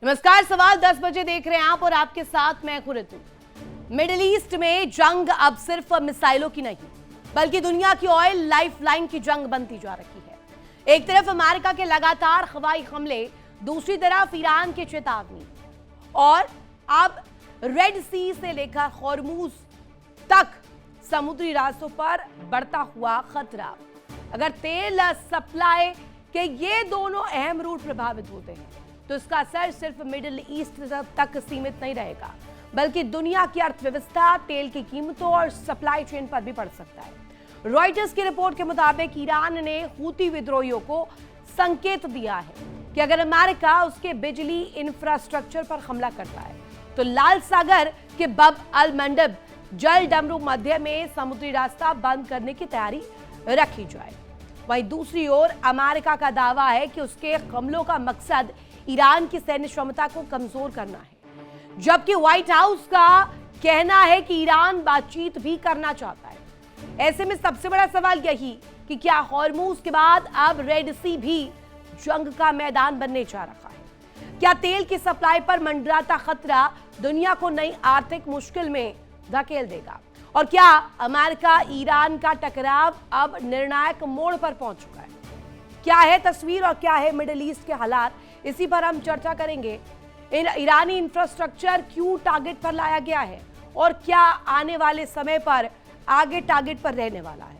नमस्कार, सवाल 10 बजे देख रहे हैं आप और आपके साथ मैं खुरितु। मिडिल ईस्ट में जंग अब सिर्फ मिसाइलों की नहीं बल्कि दुनिया की ऑयल लाइफलाइन की जंग बनती जा रही है। एक तरफ अमेरिका के लगातार हवाई हमले, दूसरी तरफ ईरान की चेतावनी और अब रेड सी से लेकर हॉर्मूज तक समुद्री रास्तों पर बढ़ता हुआ खतरा। अगर तेल सप्लाई के ये दोनों अहम रूट प्रभावित होते हैं तो इसका असर सिर्फ मिडिल ईस्ट तक सीमित नहीं रहेगा बल्कि दुनिया की अर्थव्यवस्था, तेल की कीमतों और सप्लाई चेन पर भी पड़ सकता है। रॉयटर्स की रिपोर्ट के मुताबिक ईरान ने हूती विद्रोहियों को संकेत दिया है कि अगर अमेरिका उसके बिजली इंफ्रास्ट्रक्चर पर हमला करता है तो लाल सागर के बब अल मंडब जल डमरू मध्य में समुद्री रास्ता बंद करने की तैयारी रखी जाए। वहीं दूसरी ओर अमेरिका का दावा है कि उसके हमलों का मकसद ईरान की सैन्य क्षमता को कमजोर करना है, जबकि व्हाइट हाउस का कहना है कि ईरान बातचीत भी करना चाहता है। ऐसे में सबसे बड़ा सवाल यही कि क्या हॉर्मूज के बाद अब रेड सी भी जंग का मैदान बनने जा रहा है? क्या तेल की सप्लाई पर मंडराता खतरा दुनिया को नई आर्थिक मुश्किल में धकेल देगा? और क्या अमेरिका ईरान का टकराव अब निर्णायक मोड़ पर पहुंच चुका है? क्या है तस्वीर और क्या है मिडिल ईस्ट के हालात, इसी पर हम चर्चा करेंगे। ईरानी इंफ्रास्ट्रक्चर क्यों टारगेट पर लाया गया है और क्या आने वाले समय पर आगे टारगेट पर रहने वाला है?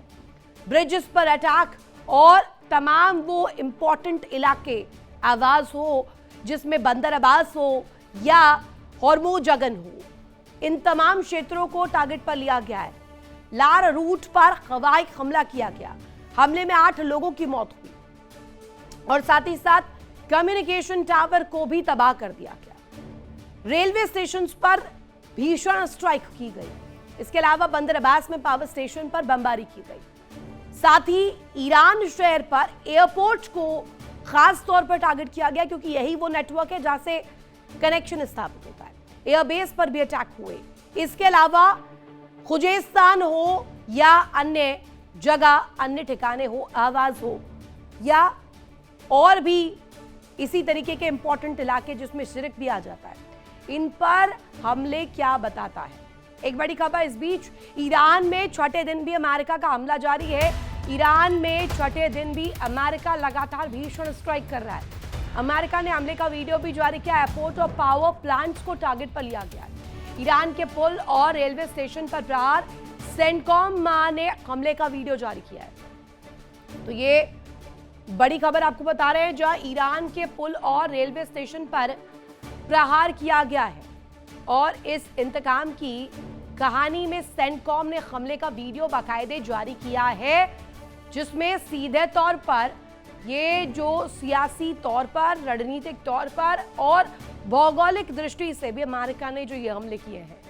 ब्रिजेस पर अटैक और तमाम वो इंपॉर्टेंट इलाके, आवाज हो जिसमें बंदर अब्बास हो या हॉर्मुज़ हो, इन तमाम क्षेत्रों को टारगेट पर लिया गया है। लार रूट पर हवाई हमला किया गया। हमले में 8 लोगों की मौत हुई और साथ ही साथ कम्युनिकेशन टावर को भी तबाह कर दिया गया। रेलवे स्टेशन पर भीषण स्ट्राइक की गई। इसके अलावा बंदर अब्बास में पावर स्टेशन पर बमबारी की गई। साथ ही ईरान शहर पर एयरपोर्ट को खास तौर पर टारगेट किया गया क्योंकि यही वो नेटवर्क है जहां से कनेक्शन स्थापित होता है। एयरबेस पर भी अटैक हुए। इसके अलावा खुजेस्तान हो या अन्य जगह, अन्य ठिकाने हो, आवाज हो या और भी इसी तरीके के इंपॉर्टेंट इलाके जिसमें शिरक भी आ जाता है, इन पर हमले क्या बताता है? एक बड़ी खबर इस बीच, ईरान में छठे दिन भी अमेरिका का हमला जारी है। ईरान में छठे दिन भी अमेरिका लगातार भीषण स्ट्राइक कर रहा है। अमेरिका ने हमले का वीडियो भी जारी किया। एयरपोर्ट और पावर प्लांट्स को टारगेट पर लिया गया है। ईरान के पुल और रेलवे स्टेशन पर प्रहार। सेंटकॉम ने हमले का वीडियो जारी किया है। तो ये बड़ी खबर आपको बता रहे हैं, जहां ईरान के पुल और रेलवे स्टेशन पर प्रहार किया गया है और इस इंतकाम की कहानी में सेंटकॉम ने हमले का वीडियो बाकायदे जारी किया है, जिसमें सीधे तौर पर ये जो सियासी तौर पर, रणनीतिक तौर पर और भौगोलिक दृष्टि से भी अमेरिका ने जो ये हमले किए हैं,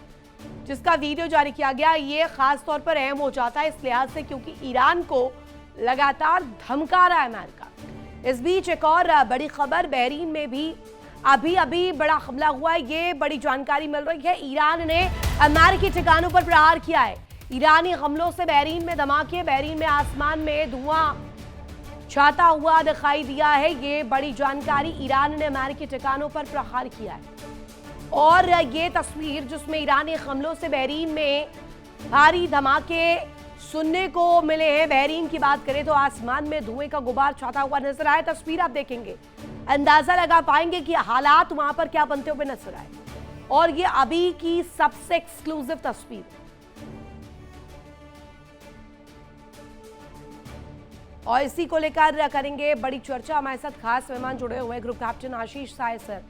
जिसका वीडियो जारी किया गया, ये खास तौर पर अहम हो जाता है इस लिहाज से क्योंकि ईरान को लगातार धमका रहा है अमेरिका। इस बीच एक और बड़ी खबर, बहरीन में भी अभी बड़ा हमला हुआ है। ये बड़ी जानकारी मिल रही है। ईरान ने अमेरिकी ठिकानों पर प्रहार किया है। ईरानी हमलों से बहरीन में धमाके, बहरीन में आसमान में धुआं छाता हुआ दिखाई दिया है। ये बड़ी जानकारी, ईरान ने अमेरिकी ठिकानों पर प्रहार किया है और ये तस्वीर जिसमें ईरानी हमलों से बहरीन में भारी धमाके सुनने को मिले हैं। बहरीन की बात करें तो आसमान में धुएं का गुबार छाता हुआ नजर आए। तस्वीर आप देखेंगे, अंदाजा लगा पाएंगे कि हालात वहां पर क्या बनते हुए नजर आए और ये अभी की सबसे एक्सक्लूसिव तस्वीर। और इसी को लेकर करेंगे बड़ी चर्चा। हमारे साथ खास मेहमान जुड़े हुए हैं, group captain Ashish Sai sir,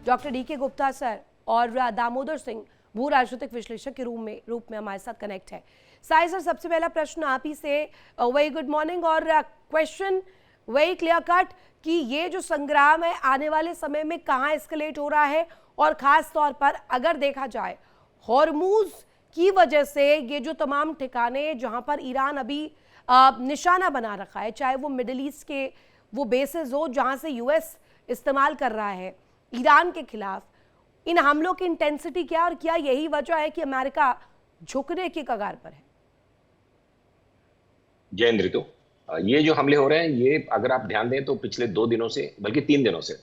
doctor DK Gupta sir और दामोदर सिंह, भू राजनीतिक विश्लेषक के रूप में हमारे साथ कनेक्ट है। साय सर, सबसे पहला प्रश्न आप ही से। वेरी गुड मॉर्निंग और क्वेश्चन वेरी क्लियर कट कि ये जो संग्राम है आने वाले समय में कहाँ एस्केलेट हो रहा है और खास तौर पर अगर देखा जाए हॉर्मूज की वजह से ये जो तमाम ठिकाने जहां पर ईरान अभी निशाना बना रखा है, चाहे वो मिडिल ईस्ट के वो बेसेस हो जहां से यूएस इस्तेमाल कर रहा है ईरान के खिलाफ, इन हमलों की इंटेंसिटी क्या और क्या यही वजह है कि अमेरिका झुकने की कगार पर है? जय हिंद ऋतु, ये जो हमले हो रहे हैं ये अगर आप ध्यान दें तो पिछले 2 दिनों से, बल्कि 3 दिनों से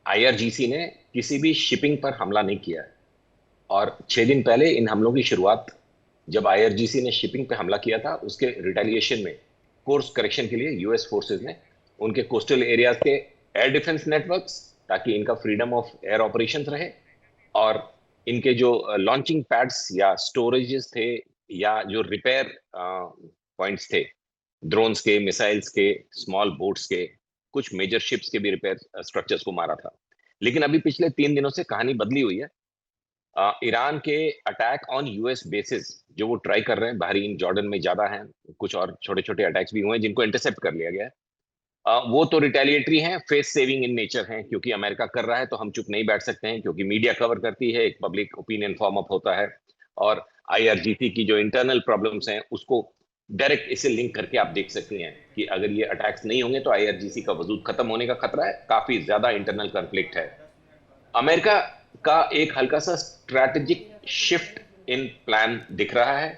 आईआरजीसी ने किसी भी शिपिंग पर हमला नहीं किया है। और 6 दिन पहले इन हमलों की शुरुआत जब आईआरजीसी ने शिपिंग पे हमला किया था, उसके रिटेलिएशन में कोर्स करेक्शन के लिए यूएस फोर्सेस ने उनके कोस्टल एरियाज के एयर डिफेंस नेटवर्क्स, ताकि इनका फ्रीडम ऑफ एयर ऑपरेशंस रहे, और इनके जो लॉन्चिंग पैड्स या स्टोरेजेस थे या जो रिपेयर पॉइंट्स थे, ड्रोन्स के, मिसाइल्स के, स्मॉल बोट्स के, कुछ मेजर शिप्स के भी रिपेयर स्ट्रक्चर्स को मारा था। लेकिन अभी पिछले 3 दिनों से कहानी बदली हुई है। ईरान के अटैक ऑन यूएस बेसिस जो वो ट्राई कर रहे हैं, बहरीन, जॉर्डन में ज्यादा हैं, कुछ और छोटे छोटे अटैक्स भी हुए हैं जिनको इंटरसेप्ट कर लिया गया है। वो तो रिटेलिएटरी हैं, फेस सेविंग इन नेचर हैं, क्योंकि अमेरिका कर रहा है तो हम चुप नहीं बैठ सकते हैं, क्योंकि मीडिया कवर करती है, एक पब्लिक ओपिनियन फॉर्म अप होता है, और आईआरजीसी की जो इंटरनल प्रॉब्लम्स हैं उसको डायरेक्ट इसे लिंक करके आप देख सकते हैं कि अगर ये अटैक्स नहीं होंगे तो आईआरजीसी का वजूद खत्म होने का खतरा है, काफी ज्यादा इंटरनल कॉन्फ्लिक्ट है। अमेरिका का एक हल्का सा स्ट्रैटेजिक शिफ्ट इन प्लान दिख रहा है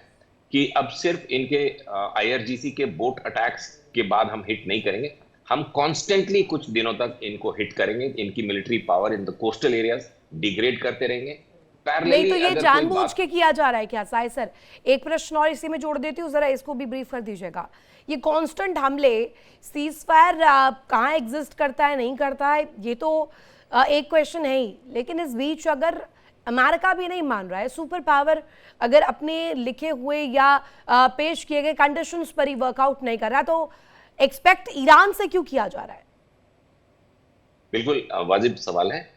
कि अब सिर्फ इनके आईआरजीसी के बोट अटैक्स के बाद हम हिट नहीं करेंगे, हम कॉन्स्टेंटली कुछ दिनों तक इनको हिट करेंगे, इनकी military power in the coastal areas degrade करते रहेंगे। नहीं तो ये जानबूझ के किया जा रहा है क्या साय सर? एक प्रश्न और इसी में जोड़ देती हूँ, जरा इसको भी ब्रीफ कर दीजिएगा। ये कांस्टेंट हमले, सीज फायर कहाँ एग्जिस्ट करता है, नहीं करता है, ये तो एक क्वेश्चन है ही, लेकिन इस बीच अगर अमेरिका भी नहीं मान रहा है, सुपर पावर अगर अपने लिखे हुए या पेश किए गए कंडीशंस पर ही वर्कआउट नहीं कर रहा, तो एक्सपेक्ट ईरान से क्यों किया जा रहा है? बिल्कुल वाजिब सवाल है।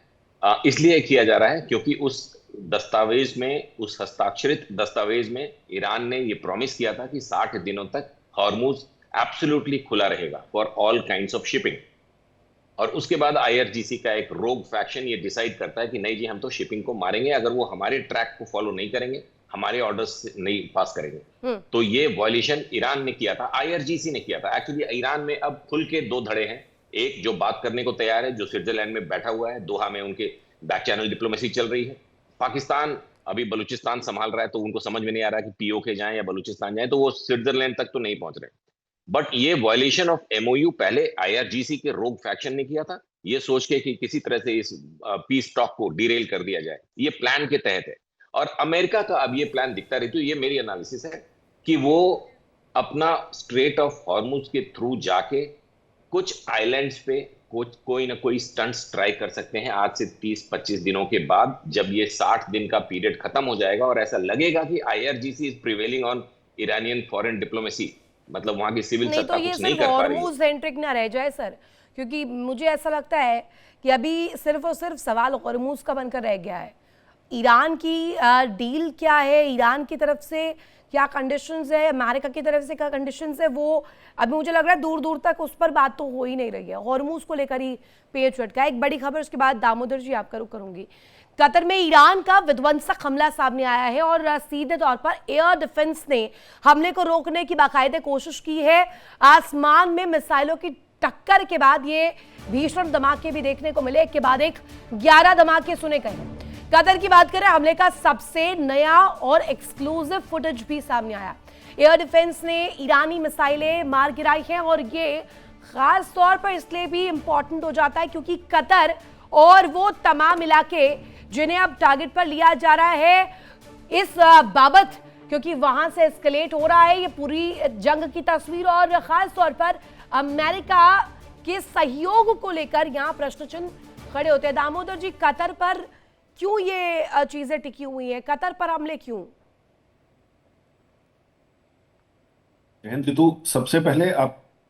इसलिए किया जा रहा है क्योंकि उस दस्तावेज में, उस हस्ताक्षरित दस्तावेज में ईरान ने ये प्रॉमिस किया था कि 60 दिनों तक हॉर्मुज एब्सोल्युटली खुला रहेगा for all kinds of shipping. और उसके बाद आईआरजीसी का एक रोग फैक्शन ये डिसाइड करता है कि नहीं जी, हम तो शिपिंग को मारेंगे अगर वो हमारे ट्रैक को फॉलो नहीं करेंगे, हमारे ऑर्डर्स नहीं पास करेंगे। तो ये वॉयलेशन ईरान ने किया था, आईआरजीसी ने किया था। एक्चुअली ईरान में अब खुल के दो धड़े हैं, एक जो बात करने को तैयार है, जो स्विट्जरलैंड में बैठा हुआ है, दोहा में उनके बैक चैनल डिप्लोमेसी चल रही है। पाकिस्तान अभी बलूचिस्तान संभाल रहा है, तो उनको समझ में नहीं आ रहा कि पीओके जाएं या बलूचिस्तान जाएं, तो वो स्विट्जरलैंड तक तो नहीं पहुंच रहे। बट ये वायलेशन ऑफ एमओयू पहले आईआरजीसी के रोग फैक्शन ने किया था, ये सोच के कि किसी तरह से इस पीस टॉक को डिरेल कर दिया जाए, ये प्लान के तहत है। और अमेरिका का अब ये प्लान दिखता रही, तो ये मेरी एनालिसिस है कि वो अपना स्ट्रेट ऑफ हॉर्मुज के थ्रू जाके कुछ आइलैंड्स पे कोई ना कोई स्टंट्स ट्राई कर सकते हैं आज से 30-25 दिनों के बाद, जब ये 60 दिन का पीरियड खत्म हो जाएगा और ऐसा लगेगा कि IRGC is prevailing on Iranian foreign diplomacy, मतलब वहां की सिविल सत्ता कुछ नहीं कर पा रही है। हॉर्मुज सेंट्रिक ना रह जाए सर, क्योंकि मुझे ऐसा लगता है कि अभी सिर्फ और सिर्फ सवाल हॉर्मुज का बनकर रह गया है। ईरान की डील क्या है, ईरान की तरफ से क्या कंडीशंस है, अमेरिका की तरफ से क्या कंडीशंस है, वो अभी मुझे लग रहा है दूर दूर तक उस पर बात तो हो ही नहीं रही है। हॉर्मुज को लेकर ही पेच चटका। एक बड़ी खबर, उसके बाद दामोदर जी आपका रुख करूंगी। कतर में ईरान का विध्वंसक हमला सामने आया है और सीधे तौर पर एयर डिफेंस ने हमले को रोकने की बाकायदे कोशिश की है। आसमान में मिसाइलों की टक्कर के बाद ये भीषण धमाके भी देखने को मिले, एक के बाद एक 11 धमाके सुने गए। कतर की बात करें, हमले का सबसे नया और एक्सक्लूसिव फुटेज भी सामने आया। एयर डिफेंस ने ईरानी मिसाइलें मार गिराई हैं और ये खास तौर पर इसलिए भी इंपॉर्टेंट हो जाता है क्योंकि कतर और वो तमाम इलाके जिन्हें अब टारगेट पर लिया जा रहा है इस बाबत, क्योंकि वहां से एस्केलेट हो रहा है ये पूरी जंग की तस्वीर और खास तौर पर अमेरिका के सहयोग को लेकर यहां प्रश्न चिन्ह खड़े होते हैं। दामोदर जी, कतर पर क्यों ये चीजें टिकी हुई हैं, कतर पर हमले क्यों? ऋतु, सबसे पहले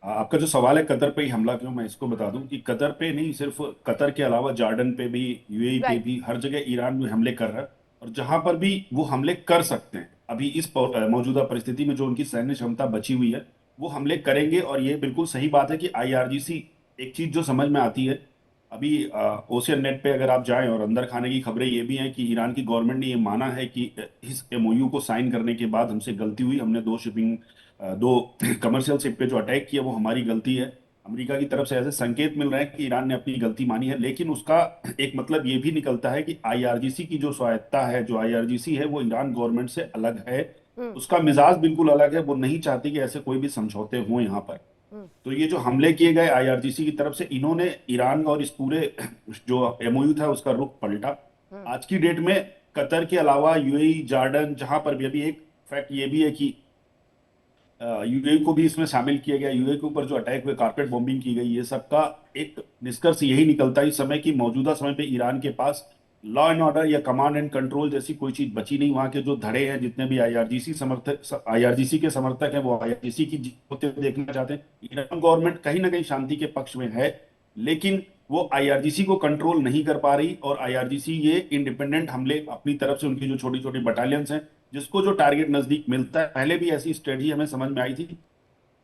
आपका जो सवाल है कतर पे ही हमला क्यों, मैं इसको बता दूं कि कतर पे नहीं, सिर्फ कतर के अलावा जॉर्डन पे भी, यूएई पे भी, हर जगह ईरान में हमले कर रहा है। और जहां पर भी वो हमले कर सकते हैं अभी इस मौजूदा परिस्थिति में, जो उनकी सैन्य क्षमता बची हुई है, वो हमले करेंगे। और ये बिल्कुल सही बात है कि आईआरजीसी, एक चीज जो समझ में आती है अभी ओशियन नेट पे अगर आप जाएं, और अंदर खाने की खबरें ये भी हैं कि ईरान की गवर्नमेंट ने ये माना है कि इस एमओयू को साइन करने के बाद हमसे गलती हुई, हमने दो कमर्शियल शिप पे जो अटैक किया वो हमारी गलती है। अमेरिका की तरफ से ऐसे संकेत मिल रहे हैं कि ईरान ने अपनी गलती मानी है, लेकिन उसका एक मतलब ये भी निकलता है कि आईआरजीसी की जो स्वायत्ता है, जो आईआरजीसी है, वो ईरान गवर्नमेंट से अलग है, उसका मिजाज बिल्कुल अलग है। वो नहीं चाहती कि ऐसे कोई भी समझौते हों यहाँ पर। तो ये जो हमले किए गए आईआरजीसी की तरफ से, इन्होंने ईरान और इस पूरे जो एमओयू था उसका रुख पलटा। आज की डेट में कतर के अलावा यूएई, जॉर्डन, जहां पर भी, अभी एक फैक्ट ये भी है कि यूएई को भी इसमें शामिल किया गया। यूएई के ऊपर जो अटैक हुए, कारपेट बॉम्बिंग की गई, ये सबका एक निष्कर्ष यही निकलता है इस समय की मौजूदा समय पे ईरान के पास लॉ एंड ऑर्डर या कमांड एंड कंट्रोल जैसी कोई चीज बची नहीं। वहां के जो धड़े हैं, जितने भी आईआरजीसी के समर्थक हैं, वो आईआरजीसी की जीत होते हुए देखना चाहते हैं। ईरान गवर्नमेंट कहीं ना कहीं शांति के पक्ष में है, लेकिन वो आईआरजीसी को कंट्रोल नहीं कर पा रही। और आईआरजीसी ये इंडिपेंडेंट हमले अपनी तरफ से, उनकी जो छोटी छोटी बटालियंस हैं, जिसको जो टारगेट नजदीक मिलता है, पहले भी ऐसी स्ट्रेटजी हमें समझ में आई थी।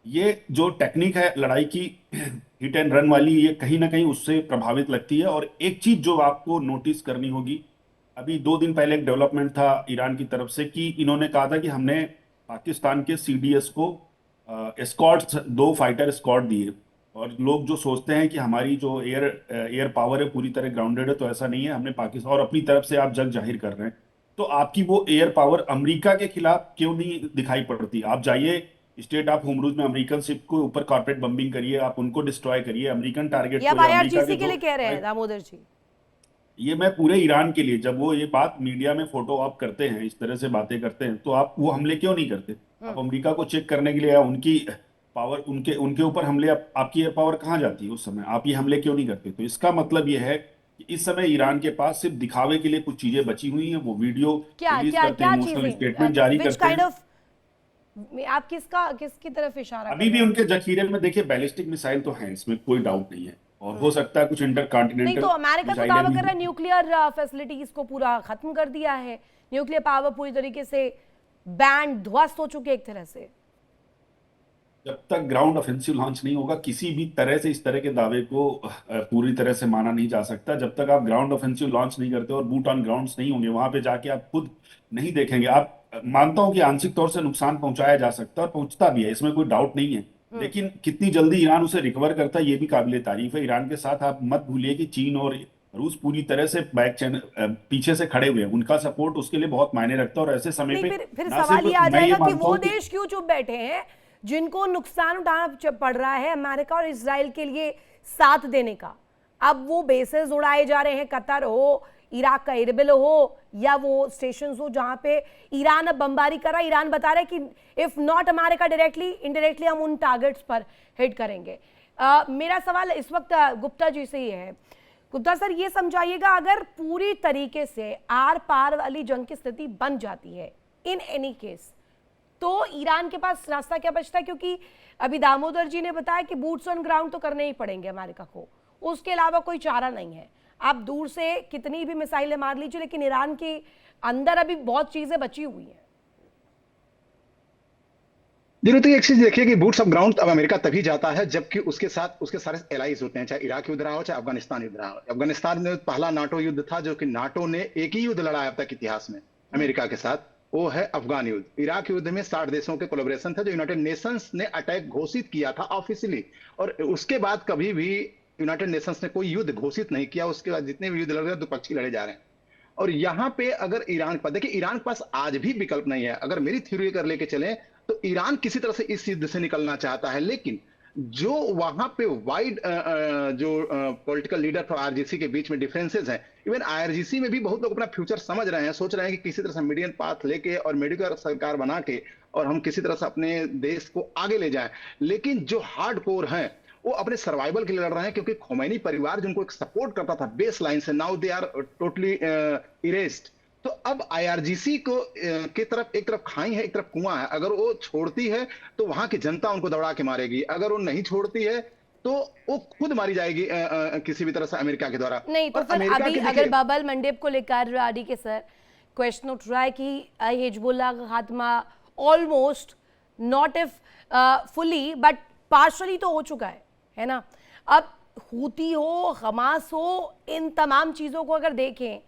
ये जो टेक्निक है लड़ाई की, हिट एंड रन वाली, ये कहीं ना कहीं उससे प्रभावित लगती है। और एक चीज जो आपको नोटिस करनी होगी, अभी 2 दिन पहले एक डेवलपमेंट था ईरान की तरफ से कि इन्होंने कहा था कि हमने पाकिस्तान के सीडीएस को एस्कॉर्ट्स, 2 फाइटर एस्कॉर्ट दिए। और लोग जो सोचते हैं कि हमारी जो एयर पावर है पूरी तरह ग्राउंडेड है, तो ऐसा नहीं है। हमने पाकिस्तान, और अपनी तरफ से आप जंग जाहिर कर रहे हैं, तो आपकी वो एयर पावर अमेरिका के खिलाफ क्यों नहीं दिखाई पड़ती? आप जाइए स्टेट ऑफ होमरूज में, अमेरिकन शिप को ऊपर कारपेट बम्बिंग करिए, आप उनको डिस्ट्रॉय करिए, अमेरिकन टारगेट या को, या अमेरिका आईआरजीसी के के लिए कह रहे हैं जो, दामोदर जी? ये मैं पूरे ईरान के लिए, जब वो ये बात मीडिया में फोटो ऑप करते हैं, इस तरह से बातें करते हैं, तो आप वो हमले क्यों नहीं करते? आप अमेरिका को चेक करने के लिए, या उनकी पावर, उनके उनके ऊपर हमले, आपकी एयर पावर कहाँ जाती है उस समय? आप ये हमले क्यों नहीं करते? तो इसका मतलब ये है कि इस समय ईरान के पास सिर्फ दिखावे के लिए कुछ चीजें बची हुई हैं। वो वीडियो क्या रिलीज क्या करते हैं, क्या इमोशनल चीजें? स्टेटमेंट जारी विच करते काइंड हैं। ऑफ, आप किसकी तरफ इशारा कर अभी भी रहे हैं? उनके जखीरे में देखिए बैलिस्टिक मिसाइल तो हैं, इसमें कोई डाउट नहीं है, और हो सकता है कुछ इंटर नहीं तो कॉन्टिनेंटल अमेरिका तो मिसाइलें दावा भी कर रहा है हों। न्यूक्लियर फैसिलिटीज को पूरा खत्म कर दिया है, न्यूक्लियर पावर पूरी तरीके से बैंड, ध्वस्त हो चुके एक तरह से। जब तक ग्राउंड ऑफेंसिव लॉन्च नहीं होगा, किसी भी तरह से इस तरह के दावे को पूरी तरह से माना नहीं जा सकता। जब तक आप ग्राउंड ऑफेंसिव लॉन्च नहीं करते और बूट ऑन ग्राउंड्स नहीं होंगे, वहां पे जाके आप खुद नहीं देखेंगे। आप, मानता हूं कि आंशिक तौर से नुकसान पहुंचाया जा सकता है और पहुंचता भी है, इसमें कोई डाउट नहीं है, लेकिन कितनी जल्दी ईरान उसे रिकवर करता है ये भी काबिले तारीफ है। ईरान के साथ आप मत भूलिए कि चीन और रूस पूरी तरह से बैक चैनल, पीछे से खड़े हुए हैं। उनका सपोर्ट उसके लिए बहुत मायने रखता है। और ऐसे समय नहीं, पे फिर ना सवाल ये आ सिर्फ मैं ये जाएगा कि मानता वो हूं कि देश क्यों चुप बैठे हैं जिनको नुकसान उठाना पड़ रहा है अमेरिका और इजराइल के लिए साथ देने का। अब वो बेसेस उड़ाए जा रहे हैं, कतर हो, इराक का एरबिल हो, या वो स्टेशंस हो जहां पे ईरान अब बमबारी कर रहा है। ईरान बता रहा है कि if not America directly, indirectly हम उन टारगेट्स पर हिट करेंगे। मेरा सवाल इस वक्त गुप्ता जी से ही है। गुप्ता सर, ये समझाइएगा, अगर पूरी तरीके से आर पार वाली जंग की स्थिति बन जाती है इन एनी केस, तो ईरान के पास रास्ता क्या बचता है? क्योंकि अभी दामोदर जी ने बताया कि बूट्स ऑन ग्राउंड तो करने ही पड़ेंगे अमेरिका को, उसके अलावा कोई चारा नहीं है। आप दूर से कितनी भी मिसाइलें मार लीजिए, लेकिन ईरान के अंदर अभी बहुत चीजें बची हुई हैं। जी तो एक चीज देखिए कि बूट्स ऑफ ग्राउंड अब अमेरिका तभी जाता है जबकि उसके साथ उसके सारे एलाइज होते हैं, चाहे इराक युद्ध रहा हो, चाहे अफगानिस्तान युद्ध रहा हो। अफगानिस्तान में पहला नाटो युद्ध था, जो कि नाटो ने एक ही युद्ध लड़ा अब तक इतिहास में अमेरिका के साथ, वो है अफगान युद्ध। इराक युद्ध में 60 देशों के कोलैबोरेशन था, जो यूनाइटेड नेशंस ने अटैक घोषित किया था ऑफिशियली, और उसके बाद कभी भी यूनाइटेड नेशंस ने कोई युद्ध घोषित नहीं किया। उसके बाद जितने भी युद्ध लड़ रहे हैं, द्विपक्षीय लड़े जा रहे हैं। और यहाँ पे अगर ईरान पर देखिए, ईरान के पास आज भी विकल्प नहीं है। अगर मेरी थ्योरी अगर लेके चले तो ईरान किसी तरह से इस युद्ध से निकलना चाहता है, लेकिन जो वहां पे वाइड जो पॉलिटिकल लीडर और आरजीसी के बीच में डिफरेंसेस हैं, इवन आईआरजीसी में भी बहुत लोग अपना फ्यूचर समझ रहे हैं, सोच रहे हैं कि किसी तरह से मीडियन पाथ लेके और मेडिकल सरकार बना के और हम किसी तरह से अपने देश को आगे ले जाएं। लेकिन जो हार्ड कोर हैं वो अपने सर्वाइवल के लिए लड़ रहे हैं, क्योंकि खोमैनी परिवार जिनको एक सपोर्ट करता था बेस लाइन से, now they are totally erased. तो अब आईआरजीसी को की तरफ, एक तरफ खाई है, एक तरफ कुआं है। अगर वो छोड़ती है तो वहां की जनता उनको दौड़ा के मारेगी, अगर वो नहीं छोड़ती है तो वो खुद मारी जाएगी किसी भी तरह से अमेरिका के द्वारा। नहीं तो फिर अभी अगर बाबल मंडेप को लेकर आरडी के सर क्वेश्चन उठ रहा है कि हिजबुल्लाह का खात्मा almost, not if fully but partially तो हो चुका है ना। अब हूती हो, हमास हो, इन तमाम चीजों को अगर देखें,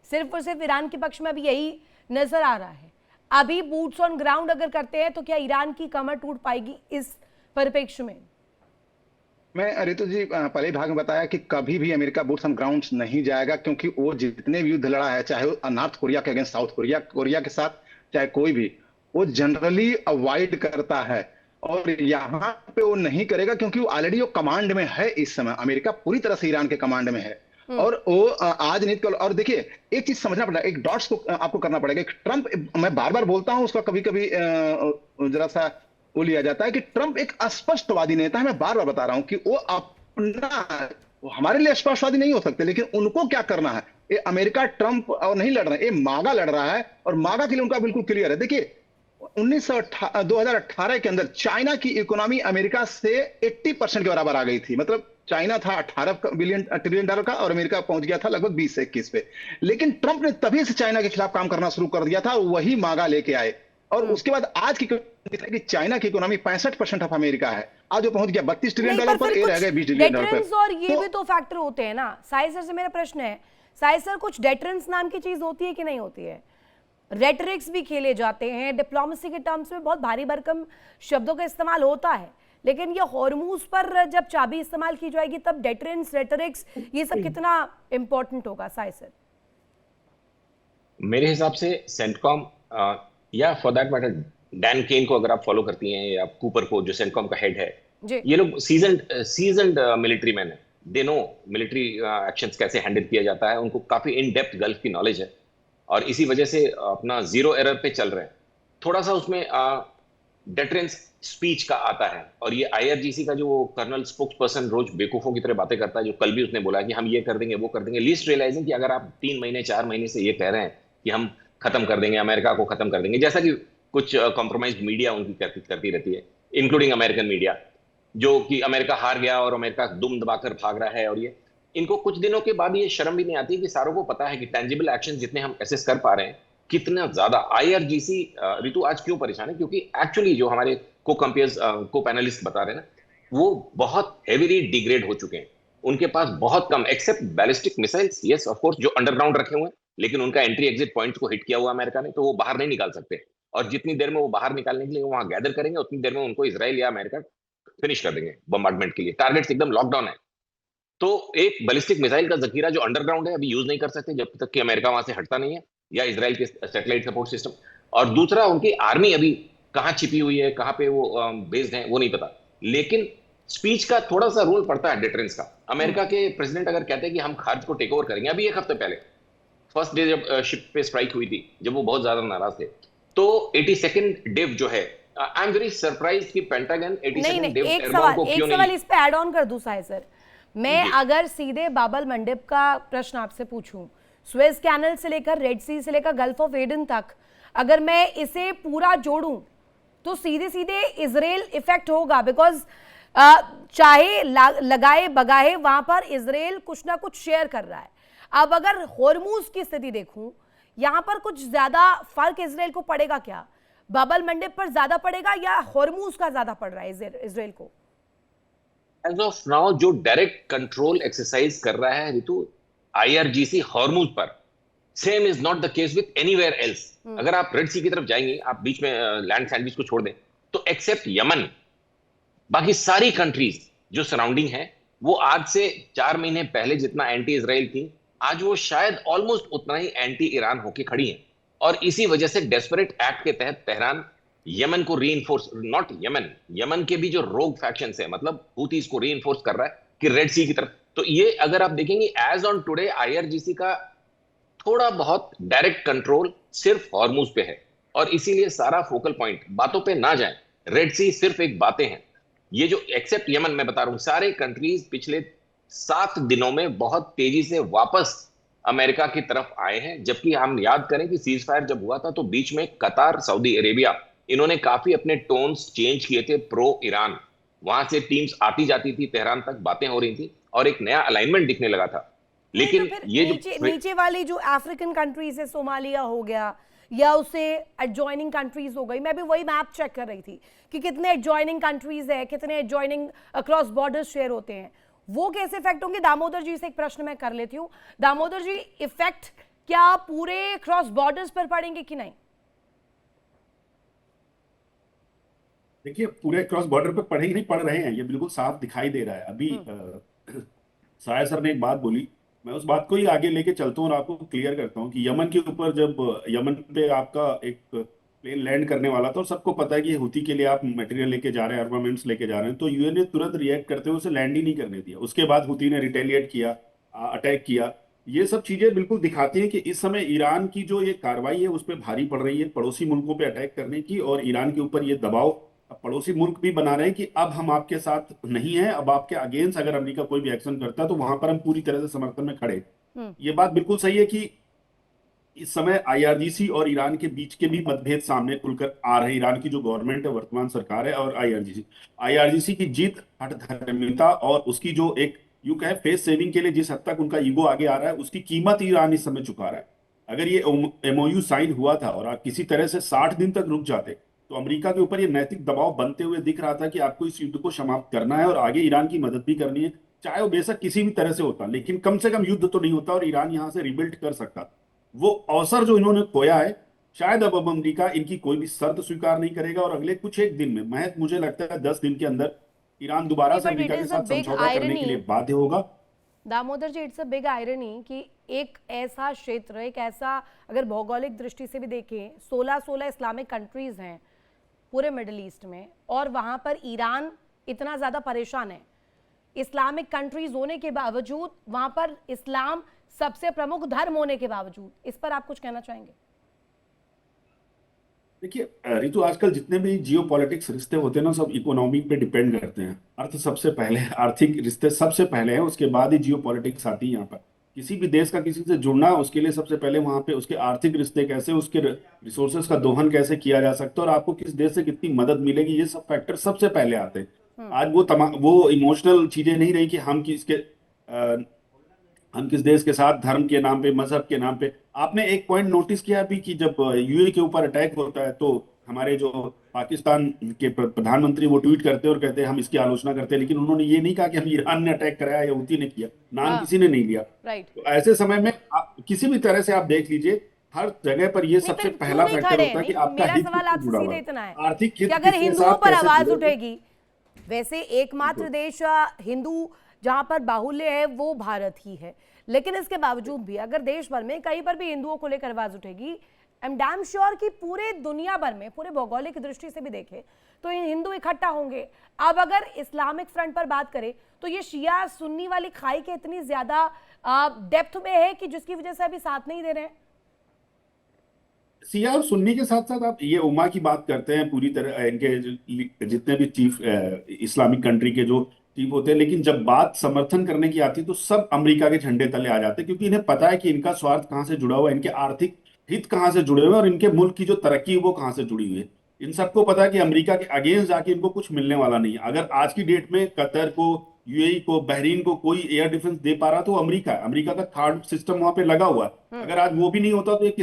सिर्फ और सिर्फ ईरान के पक्ष में अभी यही नजर आ रहा है। अभी बूट्स ऑन ग्राउंड अगर करते हैं तो क्या ईरान की कमर टूट पाएगी इस परिप्रेक्ष्य में? मैं रितु जी पहले भाग में बताया कि कभी भी अमेरिका बूट्स ऑन ग्राउंड नहीं जाएगा, क्योंकि वो जितने भी युद्ध लड़ा है, चाहे वो नॉर्थ कोरिया के अगेंस्ट साउथ कोरिया, कोरिया के साथ, चाहे कोई भी, वो जनरली अवॉइड करता है और यहाँ पे वो नहीं करेगा क्योंकि वो ऑलरेडी वो कमांड में है। इस समय अमेरिका पूरी तरह से ईरान के कमांड में है। और वो आज नहीं कल। और देखिए, एक चीज समझना पड़ेगा, एक डॉट्स को आपको करना पड़ेगा। ट्रंप, मैं बार बार बोलता हूं, उसका कभी कभी जरा सा वो लिया जाता है कि ट्रंप एक अस्पष्टवादी नेता है। मैं बार बार बता रहा हूं कि वो अपना, वो हमारे लिए अस्पष्टवादी नहीं हो सकते, लेकिन उनको क्या करना है, ये अमेरिका ट्रंप और नहीं लड़ रहे हैं, ये मागा लड़ रहा है। और मागा के लिए उनका बिल्कुल क्लियर है। देखिए 2018 के अंदर चाइना की इकोनॉमी अमेरिका से 80% के बराबर आ गई थी। मतलब चाइना था 18 ट्रिलियन डॉलर का और अमेरिका पहुंच गया था लगभग 20 से 21 पे। लेकिन ट्रंप ने तभी से चाइना के खिलाफ काम करना शुरू कर दिया था, वही मागा लेके आए। और उसके बाद आज की कि चाइना की इकोनॉमी 65% ऑफ अमेरिका है, आज वो पहुंच गया 32 ट्रिलियन डॉलर पर, ये रह गए 20 ट्रिलियन डॉलर पर। और ये भी तो फैक्टर होते हैं ना। साई सर से मेरा प्रश्न है, साई सर कुछ डेटरेंस नाम की चीज होती है कि नहीं होती है? रेटरिक्स भी खेले जाते हैं, डिप्लोमेसी के टर्म्स में बहुत भारी भरकम शब्दों का इस्तेमाल होता है, लेकिन ये हॉर्मूज पर जब चाबी इस्तेमाल की जाएगी तब डेटरेंस, रेटरिक्स, ये सब कितना इंपॉर्टेंट होगा साई सर? मेरे हिसाब से सेंटकॉम या for that matter Dan Caine को अगर आप फॉलो करती हैं, या कूपर को जो सेंटकॉम का हेड है, ये लोग सीजन्ड मिलिट्री मैन है। दे नो मिलिट्री एक्शंस कैसे हैंडल किया जाता है, उनको काफी इन डेप्थ गल्फ की नॉलेज है, और इसी वजह से अपना जीरो एरर पे चल रहे हैं। थोड़ा सा उसमें डेटरेंस स्पीच का आता है, और ये आईआरजीसी का जो कर्नल स्पोक्स पर्सन रोज बेवकूफों की तरह बातें करता है, जो कल भी उसने बोला कि हम ये कर देंगे वो कर देंगे, लीस्ट रियलाइजिंग कि अगर आप 3 महीने 4 महीने से ये कह रहे हैं कि हम खत्म कर देंगे, अमेरिका को खत्म कर देंगे, जैसा कि कुछ कॉम्प्रोमाइज मीडिया उनकी करती रहती है, इंक्लूडिंग अमेरिकन मीडिया, जो कि अमेरिका हार गया और अमेरिका दुम दबाकर भाग रहा है। और ये इनको कुछ दिनों के बाद ये शर्म भी नहीं आती कि सारों को पता है कि टेंजिबल एक्शन जितने हम एसेस कर पा रहे हैं, कितना ज्यादा आईआरजीसी ऋतु आज क्यों परेशान है, क्योंकि एक्चुअली जो हमारे को पैनलिस्ट बता रहे हैं ना, वो बहुत हेवीली डिग्रेड हो चुके हैं। उनके पास बहुत कम, except ballistic missiles, yes of course, जो अंडरग्राउंड रखे हुए हैं, लेकिन उनका एंट्री एग्जिट पॉइंट्स को हिट किया हुआ अमेरिका ने, तो वो बाहर नहीं निकाल सकते। और जितनी देर में वो बाहर निकालने के लिए वहां गैदर करेंगे, उतनी देर में उनको इजराइल या अमेरिका फिनिश कर देंगे बम्बार्डमेंट के लिए। टारगेट्स एकदम लॉकडाउन है। तो एक बैलिस्टिक मिसाइल का जखीरा जो अंडरग्राउंड है, अभी यूज नहीं कर सकते जब तक कि अमेरिका वहां से हटता नहीं है, या इजराइल के सैटेलाइट सपोर्ट सिस्टम। और दूसरा, उनकी आर्मी अभी कहां छिपी हुई है, कहां पे वो बेस्ड है, वो नहीं पता। लेकिन स्पीच का थोड़ा सा रोल पड़ता है डिटरेंस का। अमेरिका के प्रेसिडेंट अगर कहते हैं कि हम खार्ज को टेक ओवर करेंगे, अभी एक हफ्ते पहले फर्स्ट डे जब शिप पे स्ट्राइक हुई थी, जब वो बहुत ज्यादा नाराज थे, तो 82nd डिव जो है, आई एम वेरी सरप्राइज कि पेंटागन 82nd डिव एयरबॉर्न को क्यों नहीं। इस पे ऐड ऑन कर दूं साई सर, मैं अगर सीधे बाबल मंडप का प्रश्न आपसे पूछूं, स्वेज कैनल से लेकर रेड सी से लेकर गल्फ ऑफ एडन तक, अगर मैं इसे पूरा जोड़ूं तो सीधे सीधे इजराइल इफेक्ट होगा, बिकॉज चाहे लगाए बगाए वहां पर इजराइल कुछ ना कुछ शेयर कर रहा है। अब अगर होर्मुज की स्थिति देखूं, यहां पर कुछ ज्यादा फर्क इजराइल को पड़ेगा क्या? बाबल मंडप पर ज्यादा पड़ेगा या होर्मुज का ज्यादा पड़ रहा है इजराइल को? एज ऑफ नाउ जो डायरेक्ट कंट्रोल एक्सरसाइज कर रहा है ऋतु, आईआरजीसी हॉर्मुज पर। Same is not the case with anywhere else. अगर आप रेड सी की तरफ जाएंगे, आप बीच में लैंड सैंडविच को छोड़ दें, तो एक्सेप्ट यमन, बाकी सारी कंट्रीज जो सराउंडिंग है, वो आज से 4 महीने पहले जितना एंटी इजराइल थी, आज वो शायद ऑलमोस्ट उतना ही एंटी ईरान होके खड़ी हैं। और इसी वजह से डेस्परेट एक्ट के तहत तेहरान यमन को रीइंफोर्स, नॉट यमन, यमन के भी जो रोग फैक्शंस है, मतलब हूथीज को रीइंफोर्स कर रहा है कि रेड सी की तरफ। तो ये अगर आप देखेंगे, एज ऑन टुडे आईआरजीसी का थोड़ा बहुत डायरेक्ट कंट्रोल सिर्फ हॉर्मुज पे है, और इसीलिए सारा फोकल पॉइंट बातों पे ना जाए। रेड सी सिर्फ एक बातें हैं। ये जो एक्सेप्ट यमन, मैं बता रहा हूं, सारे कंट्रीज पिछले 7 दिनों में बहुत तेजी से वापस अमेरिका की तरफ आए हैं। जबकि हम याद करें कि सीज फायर जब हुआ था, तो बीच में कतार, सऊदी अरेबिया, इन्होंने काफी अपने टोन्स चेंज किए थे प्रो ईरान। वहां से टीम्स आती जाती थी, तेहरान तक बातें हो रही थी, और एक नया अलाइनमेंट दिखने लगा था। लेकिन तो ये नीचे वाली जो अफ्रीकन कंट्रीज है, सोमालिया हो गया या उसे एडजॉइनिंग कंट्रीज हो गई, मैं भी वही मैप चेक कर रही थी कि कितने एडजॉइनिंग कंट्रीज है, कितने एडजॉइनिंग अक्रॉस बॉर्डर शेयर होते हैं, वो कैसे इफेक्ट होंगे। दामोदर जी से एक प्रश्न मैं कर लेती हूँ। दामोदर जी, इफेक्ट क्या पूरे क्रॉस बॉर्डर्स पर पड़ेंगे कि नहीं? देखिए, पूरे क्रॉस बॉर्डर पे पढ़े ही नहीं पढ़ रहे हैं, ये बिल्कुल साफ दिखाई दे रहा है। अभी साया सर ने एक बात बोली, मैं उस बात को ही आगे लेके चलता हूँ और आपको क्लियर करता हूँ कि यमन के ऊपर, जब यमन पे आपका एक प्लेन लैंड करने वाला था और सबको पता है कि हुती के लिए आप मटेरियल लेके जा रहे हैं, आर्मामेंट्स लेके जा रहे हैं, तो यूएन ने तुरंत रिएक्ट करते हुए उसे लैंड ही नहीं करने दिया। उसके बाद हुती ने रिटेलिएट किया, अटैक किया। ये सब चीजें बिल्कुल दिखाती हैं कि इस समय ईरान की जो ये कार्रवाई है उस पर भारी पड़ रही है, पड़ोसी मुल्कों पे अटैक करने की, और ईरान के ऊपर ये दबाव अब पड़ोसी मुल्क भी बना रहे हैं कि अब हम आपके साथ नहीं है, अब आपके अगेंस्ट अगर अमेरिका कोई भी एक्शन करता है तो वहां पर हम पूरी तरह से समर्थन में खड़े। ये बात बिल्कुल सही है कि इस समय आईआरजीसी और ईरान के बीच के भी मतभेद सामने खुलकर आ रहे हैं। ईरान की जो गवर्नमेंट है, वर्तमान सरकार है, और आईआरजीसी आईआरजीसी की जीत, हठधर्मिता और उसकी जो एक यूं कहे फेस सेविंग के लिए जिस हद तक उनका ईगो आगे आ रहा है, उसकी कीमत ईरान इस समय चुका रहा है। अगर ये एमओयू साइन हुआ था और आप किसी तरह से 60 दिन तक रुक जाते तो अमेरिका के ऊपर ये नैतिक दबाव बनते हुए दिख रहा था कि आपको इस युद्ध को समाप्त करना है और आगे ईरान की मदद भी करनी है, चाहे वो बेशक किसी भी तरह से होता, लेकिन कम से कम युद्ध तो नहीं होता और ईरान यहां से रिबिल्ड कर सकता। वो अवसर जो इन्होंने खोया है, शायद अब अमेरिका इनकी कोई भी शर्त स्वीकार नहीं करेगा और अगले कुछ एक दिन में, महज मुझे लगता है 10 दिन के अंदर, ईरान दोबारा से बट इट अमेरिका के इज अ साथ बिग समझौता करने के लिए आयरनी, बाध्य होगा। दामोदर जी, इट्स अ बिग आयरनी कि एक ऐसा क्षेत्र, एक ऐसा, अगर भौगोलिक दृष्टि से भी देखें, 16 इस्लामिक कंट्रीज हैं पूरे मिडिल ईस्ट में, और वहां पर ईरान इतना ज्यादा परेशान है। इस्लामिक कंट्रीज होने के बावजूद, वहां पर इस्लाम सबसे प्रमुख धर्म होने के बावजूद, इस पर आप कुछ कहना चाहेंगे? देखिए रितु, आजकल जितने भी जियो पॉलिटिक्स रिश्ते होते हैं ना, सब इकोनॉमी पे डिपेंड करते हैं। अर्थ सबसे पहले, आर्थिक रिश्ते सबसे पहले हैं, उसके बाद ही जियो पॉलिटिक्स आती है। यहाँ पर किसी भी देश का किसी से जुड़ना, उसके लिए सबसे पहले वहां पे उसके आर्थिक रिश्ते कैसे, उसके रिसोर्सेज का दोहन कैसे किया जा सकता है और आपको किस देश से कितनी मदद मिलेगी, ये सब फैक्टर सबसे पहले आते हैं। आज वो इमोशनल चीजें नहीं रही कि हम किस देश के साथ धर्म के नाम पे, मजहब के नाम पे। आपने एक पॉइंट नोटिस किया भी कि जब यूएई के ऊपर अटैक होता है तो हमारे जो पाकिस्तान के प्रधानमंत्री वो ट्वीट करते हैं और कहते हैं हम इसकी आलोचना करते हैं, लेकिन उन्होंने ये नहीं कहा कि हम ईरान ने अटैक कराया या हुती ने किया, नाम किसी ने नहीं लिया। राइट। तो ऐसे समय में किसी भी तरह से आप देख लीजिए, हर जगह पर ये सबसे पहला फैक्टर होता है कि आपका मेरा हित सवाल किससे आपसे जुड़ा हुआ सीधे है, इतना है आर्थिक कि हित अगर किसके हिंदुओं साथ पर कैसे आवाज जुड़े हुए हैं। उठेगी, वैसे एकमात्र देश हिंदू जहां पर बाहुल्य है वो भारत ही है, लेकिन इसके बावजूद भी अगर देश भर में कहीं पर भी हिंदुओं को लेकर आवाज उठेगी, आई एम डैम श्योर कि पूरे दुनिया भर में, पूरे भौगोलिक दृष्टि से भी देखें तो हिंदू इकट्ठा होंगे। अब अगर इस्लामिक फ्रंट पर बात करें तो ये शिया सुन्नी वाली खाई के इतनी ज्यादा डेप्थ में है कि जिसकी वजह से अभी साथ नहीं दे रहे हैं। शिया और सुन्नी के साथ साथ आप ये उम्मा की बात करते हैं, पूरी तरह इनके जितने भी चीफ इस्लामिक कंट्री के जो चीफ होते हैं, लेकिन जब बात समर्थन करने की आती है तो सब अमेरिका के झंडे तले आ जाते हैं, क्योंकि इन्हें पता है कि इनका स्वार्थ कहाँ से जुड़ा हुआ है, इनके आर्थिक हित कहाँ से जुड़े हुए हैं और इनके मुल्क की जो तरक्की है वो कहाँ से जुड़ी हुई है। इन सबको पता है कि अमेरिका के अगेंस्ट जाके इनको कुछ मिलने वाला नहीं है। अगर आज की डेट में कतर को, यूएई को, बहरीन को कोई एयर डिफेंस दे पा रहा तो अमेरिका है। अमेरिका का थर्ड सिस्टम वहां पे लगा हुआ है। अगर आज वो भी नहीं होता तो ये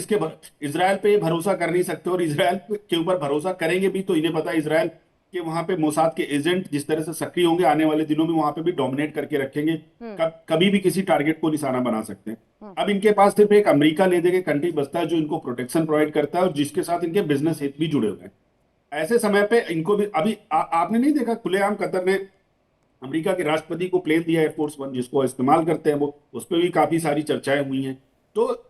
इसराइल पे भरोसा कर नहीं सकते, और इसराइल के ऊपर भरोसा करेंगे भी तो इन्हें पता है इसराइल के वहां पे मोसाद के एजेंट जिस तरह से सक्रिय होंगे, आने वाले दिनों में वहां पे भी डोमिनेट करके रखेंगे, कभी भी किसी टारगेट को निशाना बना सकते हैं। अब इनके पास सिर्फ एक अमेरिका ले दे के कंट्री बचता है जो इनको प्रोटेक्शन प्रोवाइड करता है और जिसके साथ इनके बिजनेस हित भी जुड़े हुए हैं। ऐसे समय पे इनको भी अभी आपने नहीं देखा, खुलेआम कतर ने अमेरिका के राष्ट्रपति को प्लेन दिया एयरफोर्स वन, जिसको इस्तेमाल करते हैं वो, उस पर भी काफी सारी चर्चाएं हुई हैं। तो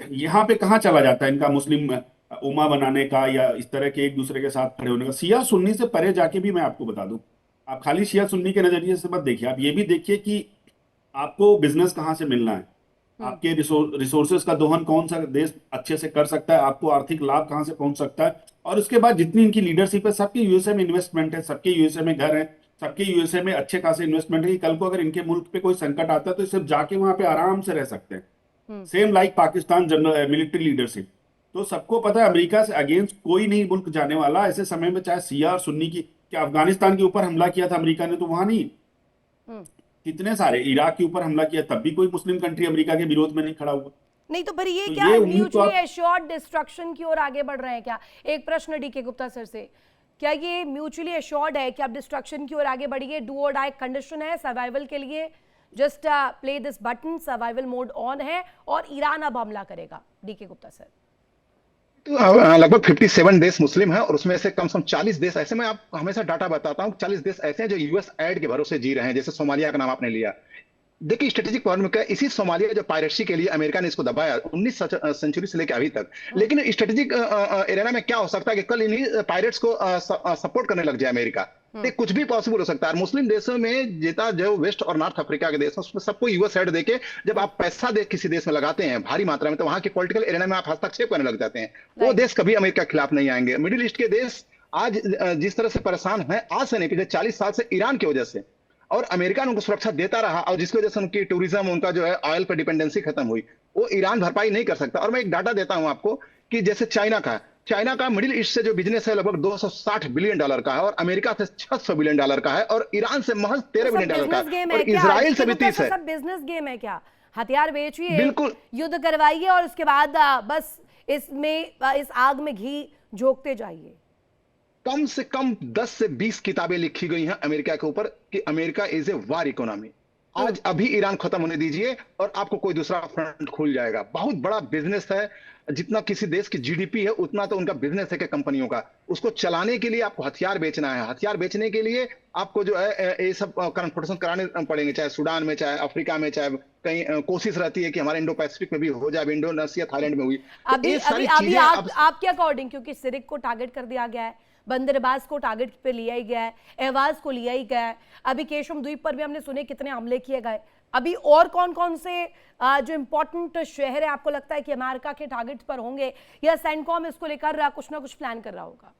यहाँ पे कहाँ चला जाता है इनका मुस्लिम उम्मा बनाने का या इस तरह के एक दूसरे के साथ खड़े होने का। शिया सुन्नी से परे जाके भी मैं आपको बता दूं, आप खाली शिया सुन्नी के नजरिए से मत देखिए, आप ये भी देखिए कि आपको बिजनेस कहाँ से मिलना है, आपके रिसोर्सेज का दोहन कौन सा देश अच्छे से कर सकता है, आपको आर्थिक लाभ कहाँ से पहुंच सकता है। और उसके बाद जितनी इनकी लीडरशिप है, सबके यूएसए में इन्वेस्टमेंट है, सबके यूएसए में घर है, सबके यूएसए में अच्छे खासे इन्वेस्टमेंट है कि कल को अगर इनके मुल्क पे कोई संकट आता है तो सिर्फ जाके वहां पे आराम से रह सकते हैं। Same like Pakistan general military leadership, तो सबको पता है अमेरिका से अगेंस्ट कोई नहीं मुल्क जाने वाला। ऐसे समय में चाहे शिया और सुन्नी की, क्या अफगानिस्तान के ऊपर हमला किया था अमेरिका ने तो वहां नहीं, कितने सारे, इराक के ऊपर हमला किया तब भी कोई मुस्लिम कंट्री अमेरिका के विरोध में नहीं खड़ा हुआ। नहीं तो फिर ये तो क्या ये उम्मीद तो म्यूचुअली आप एश्योर्ड डिस्ट्रक्शन की ओर आगे बढ़ रहे हैं क्या? एक प्रश्न डीके गुप्ता सर से, क्या ये म्यूचुअली एश्योर्ड है कि आप डिस्ट्रक्शन की ओर आगे बढ़िए, डू और डाई कंडीशन है सर्वाइवल के लिए, just play this button, survival mode on है और ईरान अब हमला करेगा? डीके गुप्ता सर, लगभग 57 देश मुस्लिम हैं और उसमें से कम से कम 40 देश ऐसे, मैं आप हमेशा डाटा बताता हूं, 40 देश ऐसे हैं जो यूएस एड के भरोसे जी रहे हैं। जैसे सोमालिया का नाम आपने लिया, देखिए स्ट्रेटेजिक पॉइंट में क्या है, इसी सोमालिया जो पायरेसी के लिए अमेरिका ने इसको दबाया 19 सेंचुरी से लेकर अभी तक। लेकिन स्ट्रेटेजिक एरिया में क्या हो सकता है कि कल इन्हीं पायरेट्स को सपोर्ट करने लग जाए अमेरिका। तो कुछ भी पॉसिबल हो सकता है। मुस्लिम देशों में जितना जो वेस्ट और नॉर्थ अफ्रीका के देश हैं उसमें सबको यूएस साइड देके जब आप पैसा दे किसी देश में लगाते हैं भारी मात्रा में, तो वहां के पॉलिटिकल एरिया में आप हस्तक्षेप करने लग जाते हैं। वो देश कभी अमेरिका के खिलाफ नहीं आएंगे। मिडिल ईस्ट के देश आज जिस तरह से परेशान है, आज से नहीं पिछले 40 साल से ईरान की वजह से, और अमेरिका ने उनको सुरक्षा देता रहा, और जिसकी वजह से उनकी टूरिज्म, उनका जो है ऑयल पर डिपेंडेंसी खत्म हुई, वो ईरान भरपाई नहीं कर सकता। और मैं एक डाटा देता हूं आपको कि जैसे चाइना का मिडिल ईस्ट से जो बिजनेस है लगभग $260 बिलियन का है, और अमेरिका से $600 बिलियन का है, और ईरान से महज $13 बिलियन का है, और इजराइल से भी 30 है। सब बिजनेस गेम है क्या? हथियार बेचिए, बिल्कुल युद्ध करवाइए और उसके बाद बस इस आग में घी झोंकते जाइए। कम से कम 10 से 20 किताबें लिखी गई हैं अमेरिका के ऊपर कि America is a war economy. आज अभी ईरान खत्म होने दीजिए और आपको कोई दूसरा फ्रंट खुल जाएगा। बहुत बड़ा बिजनेस है, जितना किसी देश की जीडीपी है उतना तो उनका बिजनेस है कि कंपनियों का। उसको चलाने के लिए आपको हथियार बेचना है, हथियार बेचने के लिए आपको जो है ये सब कन्फ्रंटेशन कराने पड़ेंगे, चाहे सूडान में, चाहे अफ्रीका में, चाहे कहीं कोशिश रहती है कि हमारे इंडो पैसिफिक में भी हो जाए, इंडोनेशिया थाईलैंड में हुई। अभी आपके अकॉर्डिंग, क्योंकि सिरिक को टारगेट कर दिया गया है, बंदरबास को टारगेट पे लिया ही गया है, एवाज को लिया ही गया है, अभी केशम द्वीप पर भी हमने सुने कितने हमले किए गए। अभी और कौन कौन से जो इंपॉर्टेंट शहर है आपको लगता है कि अमेरिका के टारगेट पर होंगे, या सेंटकॉम इसको लेकर कुछ ना कुछ प्लान कर रहा होगा?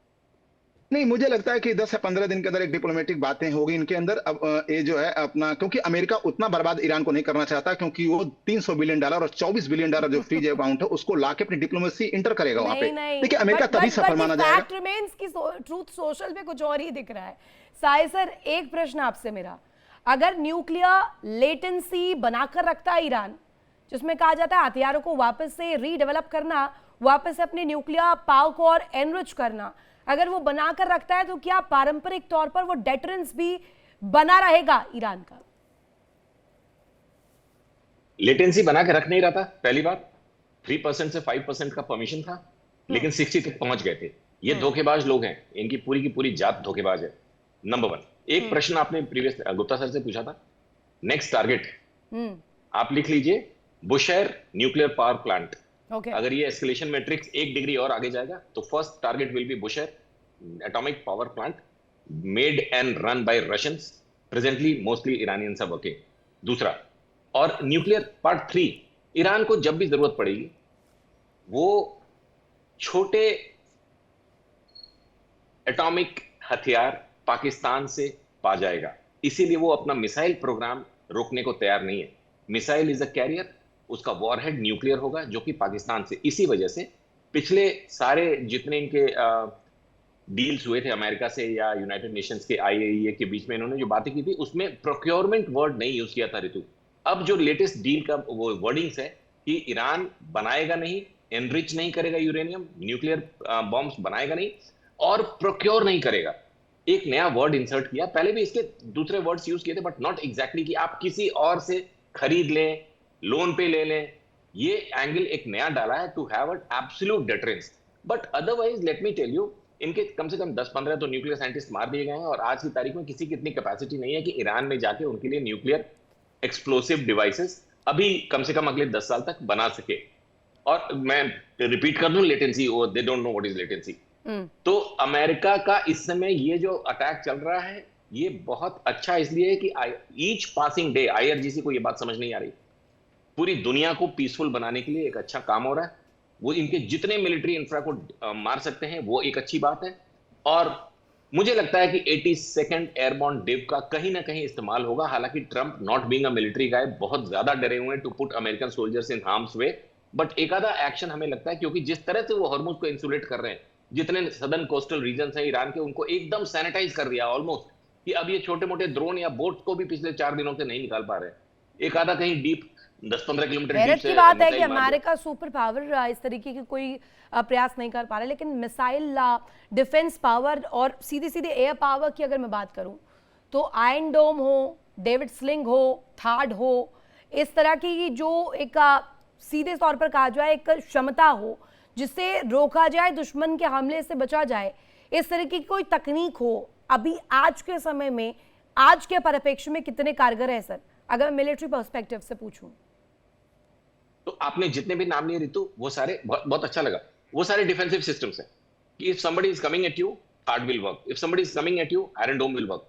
नहीं, मुझे लगता है कि 10 से 15 दिन के अंदर एक डिप्लोमेटिक बातें होगी इनके अंदर। अब ये जो है अपना, क्योंकि अमेरिका उतना बर्बाद ईरान को नहीं करना चाहता, क्योंकि वो $300 बिलियन और $24 बिलियन जो फ्रीज अमाउंट है उसको लाके अपनी डिप्लोमेसी इंटर करेगा वहां पे। देखिए अमेरिका तभी सफल माना जाएगा। ट्रूथ सोशल पे कुछ और ही दिख रहा है। साई सर, एक प्रश्न आपसे मेरा, अगर न्यूक्लियर लेटेंसी बनाकर रखता है ईरान, जिसमें कहा जाता है हथियारों को वापस से रीडेवलप करना, वापस से अपनी न्यूक्लियर पावर को और एनरिच करना, अगर वो बनाकर रखता है तो क्या पारंपरिक तौर पर वो डेटरेंस भी बना रहेगा ईरान का? लेटेंसी बना के रख नहीं रहा था। पहली बात, 3% से 5% का परमिशन था, लेकिन 60 तक पहुंच गए थे। ये धोखेबाज लोग हैं, इनकी पूरी की पूरी जात धोखेबाज है। नंबर 1। एक प्रश्न आपने प्रीवियस गुप्ता सर से पूछा था, नेक्स्ट टारगेट आप लिख लीजिए, बुशेयर न्यूक्लियर पावर प्लांट। अगर ये एस्केलेशन मैट्रिक्स 1 डिग्री और आगे जाएगा तो first target will be Bushehr atomic power plant, made and run by Russians, presently mostly Iranians are working. दूसरा, और न्यूक्लियर पार्ट 3, ईरान को जब भी जरूरत पड़ेगी वो छोटे एटॉमिक हथियार पाकिस्तान से पा जाएगा, इसीलिए वो अपना मिसाइल प्रोग्राम रोकने को तैयार नहीं है। मिसाइल इज अ कैरियर, उसका वॉरहेड न्यूक्लियर होगा जो कि पाकिस्तान से। इसी वजह से पिछले सारे जितने इनके डील्स हुए थे अमेरिका से या यूनाइटेड नेशंस के IAEA के बीच में, इन्होंने जो बातें की थी उसमें प्रोक्योरमेंट वर्ड नहीं यूज किया था ऋतु। अब जो लेटेस्ट डील का वो वर्डिंग्स है कि ईरान बनाएगा नहीं, एनरिच नहीं करेगा यूरेनियम, न्यूक्लियर बॉम्ब्स बनाएगा नहीं और प्रोक्योर नहीं करेगा। एक नया वर्ड इंसर्ट किया, पहले भी इसके दूसरे वर्ड्स यूज किए थे बट नॉट एग्जैक्टली कि आप किसी और से खरीद लें, लोन पे ले लें। ये एंगल एक नया डाला है to have an absolute deterrence. But otherwise let me tell you, इनके कम से कम 10-15 तो न्यूक्लियर साइंटिस्ट मार दिए गए हैं, और आज की तारीख में किसी की इतनी कैपेसिटी नहीं है कि ईरान में जाके उनके लिए न्यूक्लियर एक्सप्लोसिव डिवाइसेस अभी कम से कम अगले 10 साल तक बना सके। और मैं रिपीट कर दूं, latency, they don't know what is latency. तो अमेरिका का इस समय ये जो अटैक चल रहा है ये बहुत अच्छा इसलिए है कि ईच पासिंग डे IRGC को ये बात समझ नहीं आ रही, पूरी दुनिया को पीसफुल बनाने के लिए एक अच्छा काम हो रहा है। वो इनके जितने मिलिट्री इंफ्रा को मार सकते हैं वो एक अच्छी बात है। और मुझे लगता है कि 82nd एयरबॉर्न डिव का कहीं ना कहीं इस्तेमाल होगा। हालांकि Trump not being a military guy बहुत ज्यादा डरे हुए हैं to put American soldiers in harm's way, but एक आधा एक्शन हमें लगता है, क्योंकि जिस तरह से वो हॉर्मुज को इंसुलेट कर रहे हैं, जितने सदर्न कोस्टल रीजन हैं ईरान के, उनको एकदम सैनिटाइज कर दिया ऑलमोस्ट, कि अब ये छोटे मोटे ड्रोन या बोट को भी पिछले 4 दिनों से नहीं निकाल पा रहे। एक आधा कहीं डीप 10-15 किलोमीटर डीप से। की बात है कि अमेरिका सुपर पावर इस तरीके की कोई प्रयास नहीं कर पा रहा, लेकिन मिसाइल डिफेंस पावर और सीधे सीधे एयर पावर की अगर मैं बात करूं तो आयरन डोम हो, डेविड स्लिंग हो, थार्ड हो, इस तरह की जो एक सीधे तौर पर कहा जाए एक क्षमता हो जिससे रोका जाए, दुश्मन के हमले से बचा जाए, इस तरह की कोई तकनीक हो, अभी आज के समय में, आज के परिप्रेक्ष्य में कितने कारगर है सर? अगर मैं मिलिट्री पर्सपेक्टिव से पूछूं? तो आपने जितने भी नाम लिए रितु, वो सारे बहुत बहुत अच्छा लगा, वो सारे डिफेंसिव सिस्टम्स हैं कि if somebody is coming at you, हार्ड will work, if somebody is coming at you, Iron Dome will work.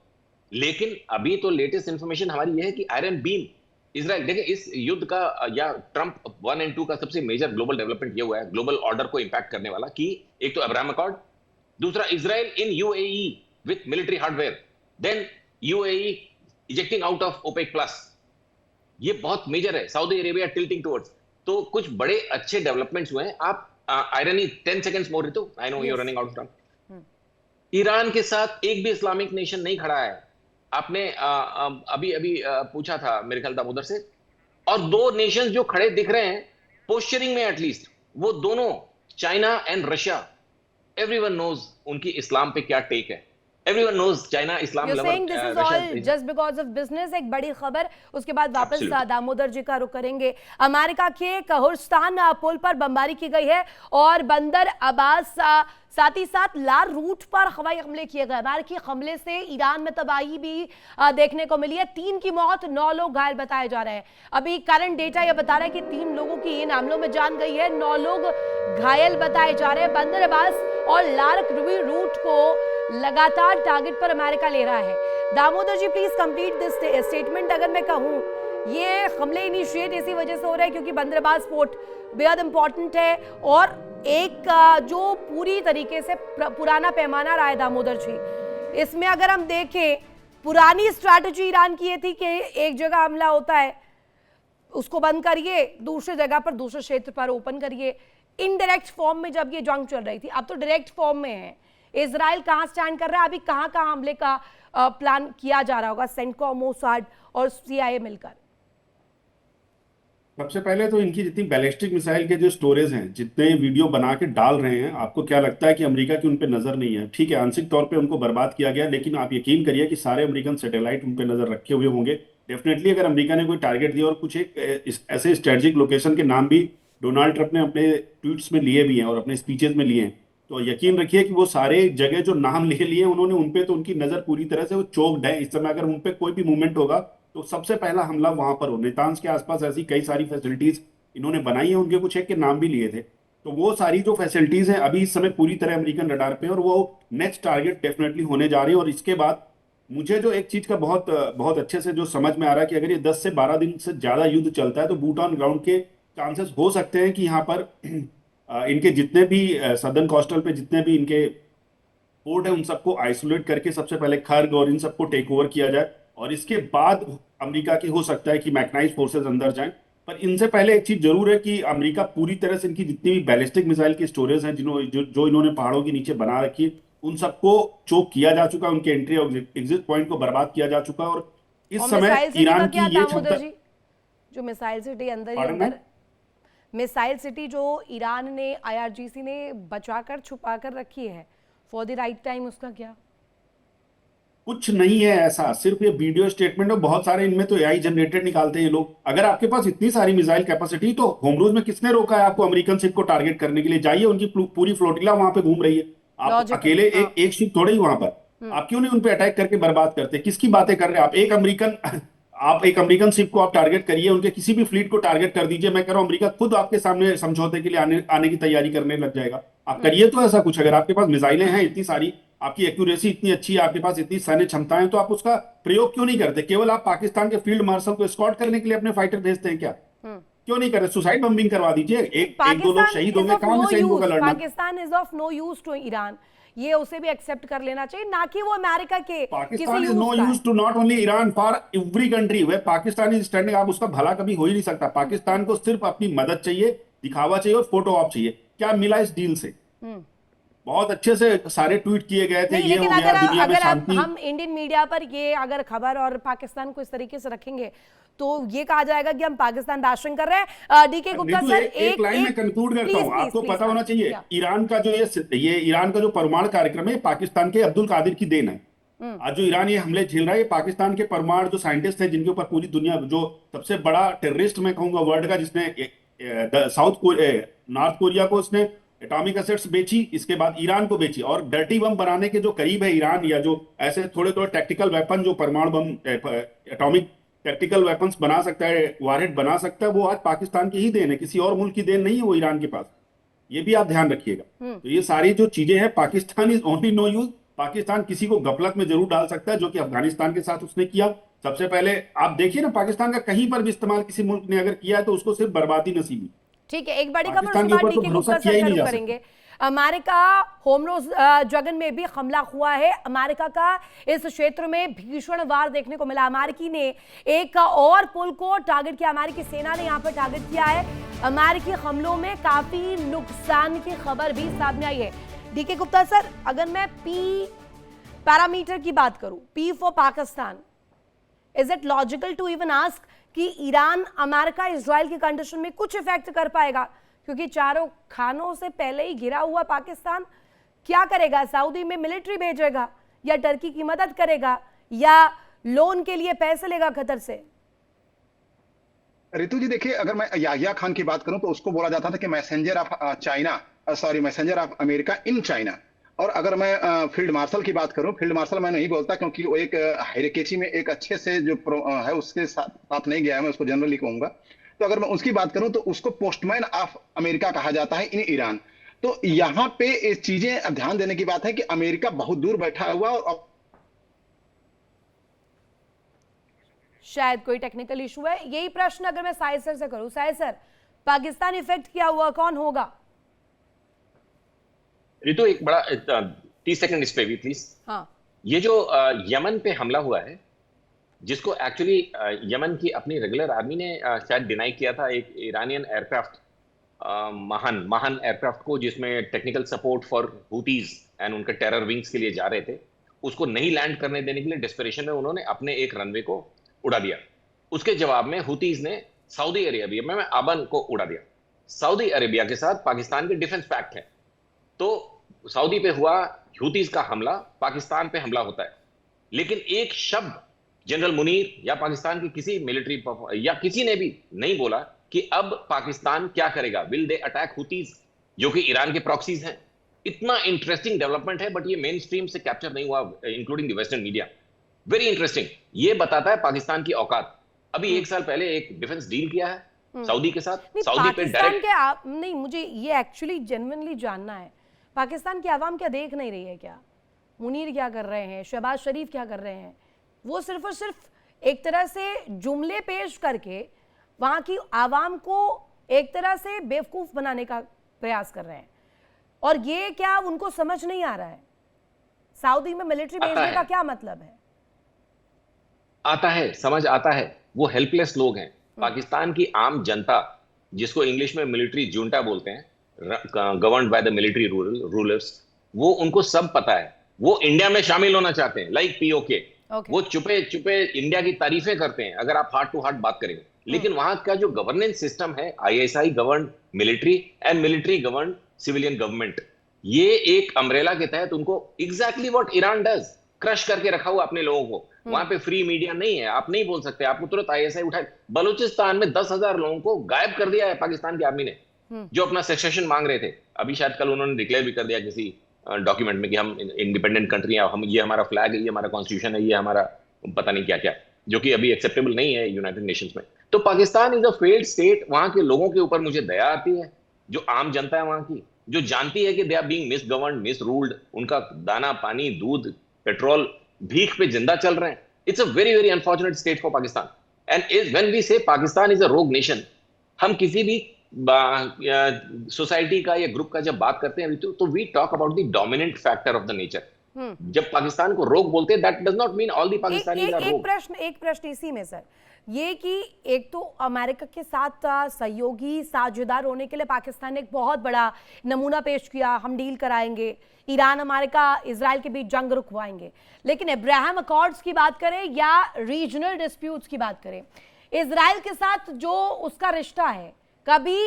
लेकिन अभी तो लेटेस्ट इंफॉर्मेशन हमारी ये है कि आयरन बीम इजराइल, देखिए इस युद्ध का या ट्रंप 1 और 2 का सबसे मेजर ग्लोबल डेवलपमेंट ये हुआ है, ग्लोबल ऑर्डर को इंपैक्ट करने वाला, कि एक तो अब्राहम अकॉर्ड, दूसरा Israel in UAE with military hardware, then UAE ejecting out of OPEC plus, ये बहुत मेजर है, सऊदी अरेबिया टिल्टिंग टुवर्ड्स। तो कुछ बड़े अच्छे डेवलपमेंट्स हुए हैं। आप irony 10 seconds more Ritu, I know you are running out of time. Iran के साथ एक भी इस्लामिक नेशन नहीं खड़ा है। आपने अभी अभी पूछा था मेरे ख्याल दामोदर से, और 2 नेशंस जो खड़े दिख रहे हैं पोस्चरिंग में एटलीस्ट, वो दोनों China and Russia. Everyone knows उनकी इस्लाम पे क्या टेक है, एवरीवन नोज चाइना इस्लाम You're lover, saying this is all just because of business। एक बड़ी खबर, उसके बाद वापस Absolutely. दामोदर जी का रुख करेंगे। अमेरिका के कहुर्स्तान पुल पर बमबारी की गई है और बंदर अब्बास साथ ही साथ लार रूट पर हवाई हमले किए गए। अमेरिकी हमले से ईरान में तबाही भी देखने को मिली है। 3 की मौत, 9 लोग घायल बताए जा रहे हैं। अभी करंट डेटा यह बता रहा है कि 3 लोगों की इन हमलों में जान गई है, 9 लोग घायल बताए जा रहे हैं। बंदर अब्बास और लार्क रूट को लगातार टारगेट पर अमेरिका ले रहा है। दामोदर जी प्लीज कंप्लीट दिस स्टेटमेंट। अगर मैं कहूं ये हमले इनिशिएट इसी वजह से हो रहे हैं क्योंकि बंदर अब्बास पोर्ट बेहद इंपॉर्टेंट है और एक जो पूरी तरीके से पुराना पैमाना रहा है दामोदर जी, इसमें अगर हम देखें पुरानी स्ट्रैटेजी ईरान की ये थी कि एक जगह हमला होता है उसको बंद करिए, दूसरी जगह पर दूसरे क्षेत्र पर ओपन करिए। इनडायरेक्ट फॉर्म में जब ये जंग चल रही थी, अब तो डायरेक्ट फॉर्म में है। इजराइल कहां स्टैंड कर रहा है, अभी कहां कहां हमले का प्लान किया जा रहा होगा सेंटकॉम, मोसाड और सीआईए मिलकर? सबसे पहले तो इनकी जितनी बैलिस्टिक मिसाइल के जो स्टोरेज हैं, जितने वीडियो बना के डाल रहे हैं, आपको क्या लगता है कि अमेरिका की उन पे नजर नहीं है? ठीक है, आंशिक तौर पे उनको बर्बाद किया गया, लेकिन आप यकीन करिए कि सारे अमेरिकन सैटेलाइट उन पे नजर रखे हुए होंगे। डेफिनेटली अगर अमेरिका ने कोई टारगेट दिया, और कुछ एक ऐसे स्ट्रेटेजिक लोकेशन के नाम भी डोनाल्ड ट्रंप ने अपने ट्वीट्स में लिए भी हैं और अपने स्पीचेस में लिए हैं, तो यकीन रखिए कि वो सारे जगह जो नाम ले लिए उन्होंने, उन पे तो उनकी नजर पूरी तरह से वो चोक्ड है इस समय। अगर उन पे कोई भी मूवमेंट होगा तो सबसे पहला हमला वहां पर हो। नेतांज के आसपास ऐसी कई सारी फैसिलिटीज इन्होंने बनाई है, उनके कुछ एक के नाम भी लिए थे। तो वो सारी जो फैसिलिटीज हैं अभी इस समय पूरी तरह अमेरिकन रडार पे, और वो नेक्स्ट टारगेट डेफिनेटली होने जा रही है। और इसके बाद मुझे जो एक चीज का बहुत बहुत अच्छे से जो समझ में आ रहा है कि अगर ये 10 से 12 दिन से ज्यादा युद्ध चलता है तो बूट ऑन ग्राउंड के चांसेस हो सकते हैं कि यहाँ पर इनके जितने भी सदर्न कोस्टल पे जितने भी इनके पोर्ट है उन सबको आइसोलेट करके सबसे पहले खर्ग और इन सबको टेक ओवर किया जाए, और इसके बाद अमेरिका की हो सकता है कि मैकनाइज्ड फोर्सेस अंदर जाएं। पर इनसे पहले एक चीज जरूर है कि अमेरिका पूरी तरह से इनकी जितनी भी बैलिस्टिक मिसाइल की स्टोरेज हैं जो इन्होंने पहाड़ों के नीचे बना रखी है, उन सबको चोक किया जा चुका, उनके एंट्री और एग्जिट पॉइंट को बर्बाद किया जा चुका। और इस समय ईरान की ये क्षमता, जो मिसाइल सिटी अंदर ही अंदर, मिसाइल सिटी जो ईरान ने IRGC ने बचाकर छुपाकर रखी है फॉर द राइट टाइम, उसका क्या? कुछ नहीं है ऐसा, सिर्फ ये वीडियो स्टेटमेंट है। बहुत सारे इनमें तो AI जनरेटेड निकालते हैं ये लोग। अगर आपके पास इतनी सारी मिसाइल कैपेसिटी, तो होमरूज में किसने रोका है आपको अमेरिकन शिप को टारगेट करने के लिए? जाइए, उनकी पूरी फ्लोटिला वहां पे घूम रही है, आप अकेले एक शिप थोड़े ही वहां पर। आप क्यों नहीं उन पे अटैक करके बर्बाद करते? किसकी बातें कर रहे हैं आप? एक अमेरिकन शिप को आप टारगेट करिए, उनके किसी भी फ्लीट को टारगेट कर दीजिए। मैं कह रहा हूं अमेरिका खुद आपके सामने समझौते के लिए आने की तैयारी करने लग जाएगा। आप करिए तो ऐसा कुछ। अगर आपके पास मिसाइलें हैं इतनी सारी, आपकी एक्यूरेसी इतनी अच्छी है, आपके पास इतनी सैन्य क्षमताएं, तो आप उसका प्रयोग क्यों नहीं करते? केवल आप पाकिस्तान के फील्ड मार्शल को एस्कॉर्ट करने के लिए अपने फाइटर भेजते हैं क्या? क्यों नहीं कर रहे? सुसाइड बम्बिंग करवा दीजिए, एक दो लोग शहीद होंगे, कहां से इनको लड़ना? Pakistan is of no use to Iran, ये उसे भी एक्सेप्ट कर लेना चाहिए, ना कि वो अमेरिका के Pakistan is no use to not only Iran, for every country way Pakistan is standing. आप उसका भला कभी हो ही नहीं सकता। पाकिस्तान को सिर्फ अपनी मदद चाहिए, दिखावा चाहिए और फोटो ऑप चाहिए। क्या मिला इस डील से? बहुत अच्छे से सारे ट्वीट किए गए थे, ये हो गया, दुनिया में शांति। हम इंडियन मीडिया पर ये अगर खबर और पाकिस्तान को इस तरीके से रखेंगे तो ये कहा जाएगा कि हम पाकिस्तान बैशिंग कर रहे हैं। डीके गुप्ता सर, एक लाइन में कंक्लूड करता हूं, आपको पता होना चाहिए ईरान का जो ये ईरान का जो परमाणु कार्यक्रम है पाकिस्तान के अब्दुल कादिर की देन है। आज जो ईरान ये हमले झेल रहा है, पाकिस्तान के परमाणु जो साइंटिस्ट थे, जिनके ऊपर पूरी दुनिया, जो सबसे बड़ा टेररिस्ट मैं कहूंगा वर्ल्ड का, जिसने नॉर्थ कोरिया को उसने एटॉमिक एसेट्स बेची, इसके बाद ईरान को बेची, और डर्टी बम बनाने के जो करीब है ईरान, या जो ऐसे थोड़े थोड़े टैक्टिकल वेपन जो परमाणु बम एटॉमिक टैक्टिकल वेपन्स बना सकता है, वारहेड बना सकता है, वो आज पाकिस्तान की ही देन है, किसी और मुल्क की देन नहीं है वो ईरान के पास। ये भी आप ध्यान रखिएगा। तो ये सारी जो चीजें हैं, Pakistan is only no use. Pakistan किसी को गफलत में जरूर डाल सकता है, जो कि अफगानिस्तान के साथ उसने किया। सबसे पहले आप देखिए ना, पाकिस्तान का कहीं पर भी इस्तेमाल किसी मुल्क ने अगर किया है तो उसको सिर्फ बर्बादी नसीब हुई। ठीक है, एक बड़ी खबर पाकिस्तान के ऊपर तो भरोसा किया ही नहीं जा करेंगे। अमेरिका होमरोज जगन में भी हमला हुआ है। अमेरिका का इस क्षेत्र में भीषण वार देखने को मिला। अमेरिकी ने एक और पुल को टारगेट किया, अमेरिकी सेना ने यहां पर टारगेट किया है। अमेरिकी हमलों में काफी नुकसान की खबर भी सामने आई है। डीके गुप्ता सर, अगर मैं पी पैरामीटर की बात करूं, P for Pakistan, is it logical to even ask कि ईरान अमेरिका इजराइल की कंडीशन में कुछ इफेक्ट कर पाएगा? क्योंकि चारों खानों से पहले ही घिरा हुआ पाकिस्तान क्या करेगा? सऊदी में मिलिट्री भेजेगा या टर्की की मदद करेगा या लोन के लिए पैसे लेगा कतर से? रितु जी देखिए, अगर मैं याहिया खान की बात करूं तो उसको बोला जाता था कि messenger of China, messenger of America in China. और अगर मैं फील्ड मार्शल की बात करूं, फील्ड मार्शल मैं नहीं बोलता क्योंकि वो एक हायरार्की में एक अच्छे से जो है उसके साथ नहीं गया है, मैं उसको जनरली कहूंगा। तो अगर मैं उसकी बात करूं तो उसको पोस्टमैन ऑफ अमेरिका कहा जाता है इन ईरान। तो यहाँ पे चीजें ध्यान देने की बात है कि अमेरिका बहुत दूर बैठा हुआ और शायद कोई टेक्निकल इशू है। यही प्रश्न अगर मैं साहिद सर से करूं, साहिद सर, पाकिस्तान इफेक्ट किया हुआ कौन होगा? रितु एक बड़ा 30 सेकंड इस पे भी प्लीज। हाँ, ये जो यमन पे हमला हुआ है, जिसको एक्चुअली यमन की अपनी रेगुलर आर्मी ने शायद डिनाई किया था, एक ईरानियन एयरक्राफ्ट, महान एयरक्राफ्ट को, जिसमें टेक्निकल सपोर्ट फॉर हुतीज एंड उनके टेरर विंग्स के लिए जा रहे थे, उसको नहीं लैंड करने देने के लिए डिस्परेशन में उन्होंने अपने एक रनवे को उड़ा दिया। उसके जवाब में हुतीज ने सऊदी अरेबिया में अबन को उड़ा दिया। सऊदी अरेबिया के साथ पाकिस्तान के डिफेंस पैक्ट है, तो सऊदी पे हुआ हुतीज का हमला, पाकिस्तान पे हमला होता है। लेकिन एक शब्द जनरल मुनीर या पाकिस्तान की किसी मिलिट्री या किसी ने भी नहीं बोला कि अब पाकिस्तान क्या करेगा, विल दे अटैक हुतीज जो कि ईरान के प्रॉक्सीज हैं। इतना इंटरेस्टिंग डेवलपमेंट है, बट ये मेन स्ट्रीम से कैप्चर नहीं हुआ, including the western media. Very interesting. ये बताता है पाकिस्तान की औकात। अभी एक साल पहले एक डिफेंस डील किया है सऊदी के साथ, सऊदी पे डायरेक्ट नहीं, मुझे ये एक्चुअली जेन्युइनली जानना है, पाकिस्तान की आवाम क्या देख नहीं रही है? क्या मुनीर क्या कर रहे हैं, शहबाज शरीफ क्या कर रहे हैं? वो सिर्फ और सिर्फ एक तरह से जुमले पेश करके वहां की आवाम को एक तरह से बेवकूफ बनाने का प्रयास कर रहे हैं। और ये क्या उनको समझ नहीं आ रहा है? सऊदी में मिलिट्री भेजने का क्या मतलब है? आता है, समझ आता है। वो हेल्पलेस लोग हैं। पाकिस्तान की आम जनता, जिसको इंग्लिश में मिलिट्री जूंटा बोलते हैं, governed by the military rulers, वो उनको सब पता है। वो इंडिया में शामिल होना चाहते हैं, लाइक पीओके। वो चुपे चुपे इंडिया की तारीफें करते हैं अगर आप हार्ट टू हार्ट बात करेंगे। लेकिन वहां का जो गवर्नेंस सिस्टम है, ISI govern military and military govern civilian government, ये एक अम्ब्रेला के तहत उनको exactly what Iran does, crush करके रखा हुआ अपने लोगों को। वहां पे फ्री मीडिया नहीं है, आप नहीं बोल सकते, आपको तुरंत आईएसआई उठाए। बलूचिस्तान में 10,000 लोगों को गायब कर दिया है पाकिस्तान की आर्मी ने, जो अपना सेसेशन मांग रहे थे। अभी शायद कल उन्होंने डिक्लेयर भी कर दिया किसी डॉक्यूमेंट में कि हम इंडिपेंडेंट कंट्री हैं, हम, ये हमारा फ्लैग है, ये हमारा कॉन्स्टिट्यूशन है, ये हमारा पता नहीं क्या क्या, जो कि अभी एक्सेप्टेबल नहीं है यूनाइटेड नेशंस में। तो Pakistan is a failed state. वहां के लोगों के ऊपर मुझे दया आती है, जो आम जनता है वहां की, जो जानती है कि दे आर बीइंग मिसगवर्न्ड, मिसरूल्ड, उनका दाना पानी दूध पेट्रोल भीख पे जिंदा चल रहे हैं। It's a very very unfortunate state for Pakistan. And is when we say Pakistan is a रोग नेशन, हम किसी भी सोसाइटी का या ग्रुप का जब बात करते हैं तो we talk about the dominant factor of the nature. जब पाकिस्तान को रोग बोलते हैं, that does not mean all the Pakistanis are rogue. एक प्रश्न इसी में सर, ये कि एक तो अमेरिका के साथ सहयोगी साझेदार होने के लिए पाकिस्तान ने एक बहुत बड़ा नमूना पेश किया, हम डील कराएंगे, ईरान अमेरिका इजराइल के बीच जंग रुकवाएंगे। लेकिन अब्राहम अकॉर्ड्स की बात करें या रीजनल डिस्प्यूट्स की बात करें, इजराइल के साथ जो उसका रिश्ता है, कभी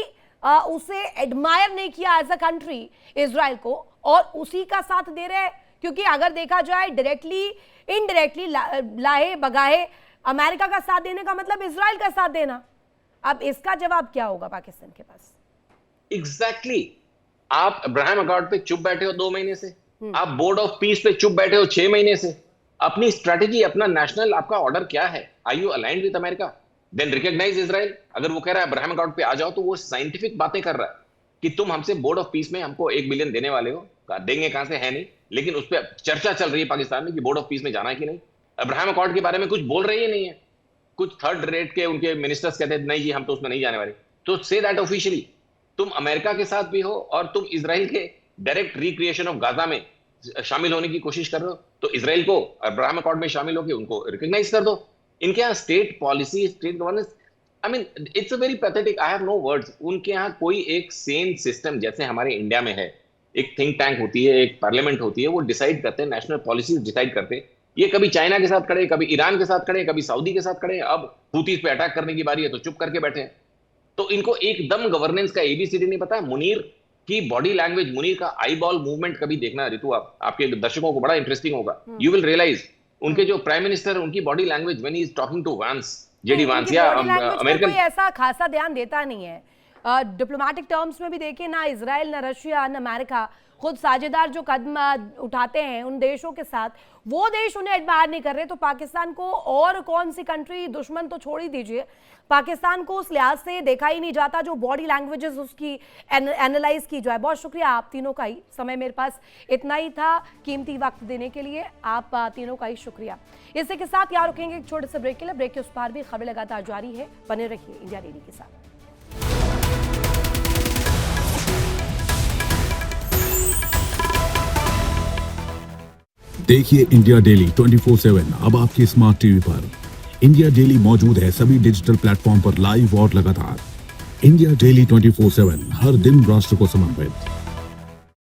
उसे एडमायर नहीं किया एज अ कंट्री इजराइल को, और उसी का साथ दे रहे हैं। क्योंकि अगर देखा जाए डायरेक्टली इनडायरेक्टली लाहे बगाहे अमेरिका का साथ देने का मतलब इजराइल का साथ देना। अब इसका जवाब क्या होगा पाकिस्तान के पास? एग्जैक्टली आप अब्राहम अकॉर्ड पे चुप बैठे हो 2 महीने से, आप बोर्ड ऑफ पीस पे चुप बैठे हो 6 महीने से, अपनी स्ट्रेटेजी, अपना नेशनल आपका ऑर्डर क्या है? Are you aligned with America? Then recognise Israel. अगर वो कह रहा है अब्राहम अकॉर्ड पे आ जाओ, तो वो साइंटिफिक बातें कर रहा है कि तुम हमसे बोर्ड ऑफ पीस में हमको 1 बिलियन देने वाले हो, देंगे कहां से, है नहीं, लेकिन उस पर चर्चा चल रही है पाकिस्तान में कि बोर्ड ऑफ पीस में जाना है कि नहीं। अब्राहम अकॉर्ड के बारे में कुछ बोल रही ही नहीं है। कुछ थर्ड रेट के उनके मिनिस्टर्स कहते हैं नहीं जी हम तो उसमें नहीं जाने वाले। तो से दैट ऑफिशियली तुम अमेरिका के साथ भी हो और तुम इजराइल के डायरेक्ट रिक्रिएशन ऑफ गाजा में शामिल होने की कोशिश कर रहे हो, तो इजराइल को अब्राहम अकॉर्ड में शामिल होकर उनको रिकॉग्नाइज कर दो। इनके यहाँ state policy, state governance, I mean it's a very pathetic, I have no words. उनके यहाँ कोई एक सेम सिस्टम जैसे हमारे इंडिया में है, एक थिंक टैंक होती है, एक पार्लियामेंट होती है, वो डिसाइड करते हैं, नेशनल पॉलिसी डिसाइड करते हैं। ये कभी चाइना के साथ खड़े, कभी ईरान के साथ खड़े, कभी सऊदी के साथ खड़े, अब हूतीज पे अटैक करने की बारी है तो चुप करके बैठे हैं। तो इनको एकदम गवर्नेंस का एबीसीडी नहीं पता। मुनीर की बॉडी लैंग्वेज, मुनीर का आई बॉल मूवमेंट कभी देखना रितु, आप आपके दर्शकों को बड़ा इंटरेस्टिंग होगा। यू विल रियलाइज उनके जो प्राइम मिनिस्टर, उनकी body language when he is talking to Vance, JD Vance या अमेरिकन, कोई ऐसा खासा ध्यान देता नहीं है। डिप्लोमेटिक टर्म्स में भी देखिए, ना इजराइल, ना रशिया, ना अमेरिका खुद साझेदार जो कदम उठाते हैं उन देशों के साथ, वो देश उन्हें एडमायर नहीं कर रहे, तो पाकिस्तान को और कौन सी कंट्री, दुश्मन तो छोड़ ही दीजिए, पाकिस्तान को उस लिहाज से देखा ही नहीं जाता जो बॉडी लैंग्वेजेस उसकी एनालाइज की जाए। बहुत शुक्रिया आप तीनों का ही, समय मेरे पास इतना ही था, कीमती वक्त देने के लिए आप तीनों का ही शुक्रिया। इसी के साथ यहाँ रुकेंगे एक छोटे से ब्रेक के लिए। ब्रेक के उस पार भी खबरें लगातार जारी है, बने रहिए इंडिया डेली के साथ। देखिए इंडिया डेली 24/7 अब आपके स्मार्ट टीवी पर। इंडिया डेली मौजूद है सभी डिजिटल प्लेटफॉर्म पर लाइव और लगातार। इंडिया डेली 24/7 हर दिन राष्ट्र को समर्पित।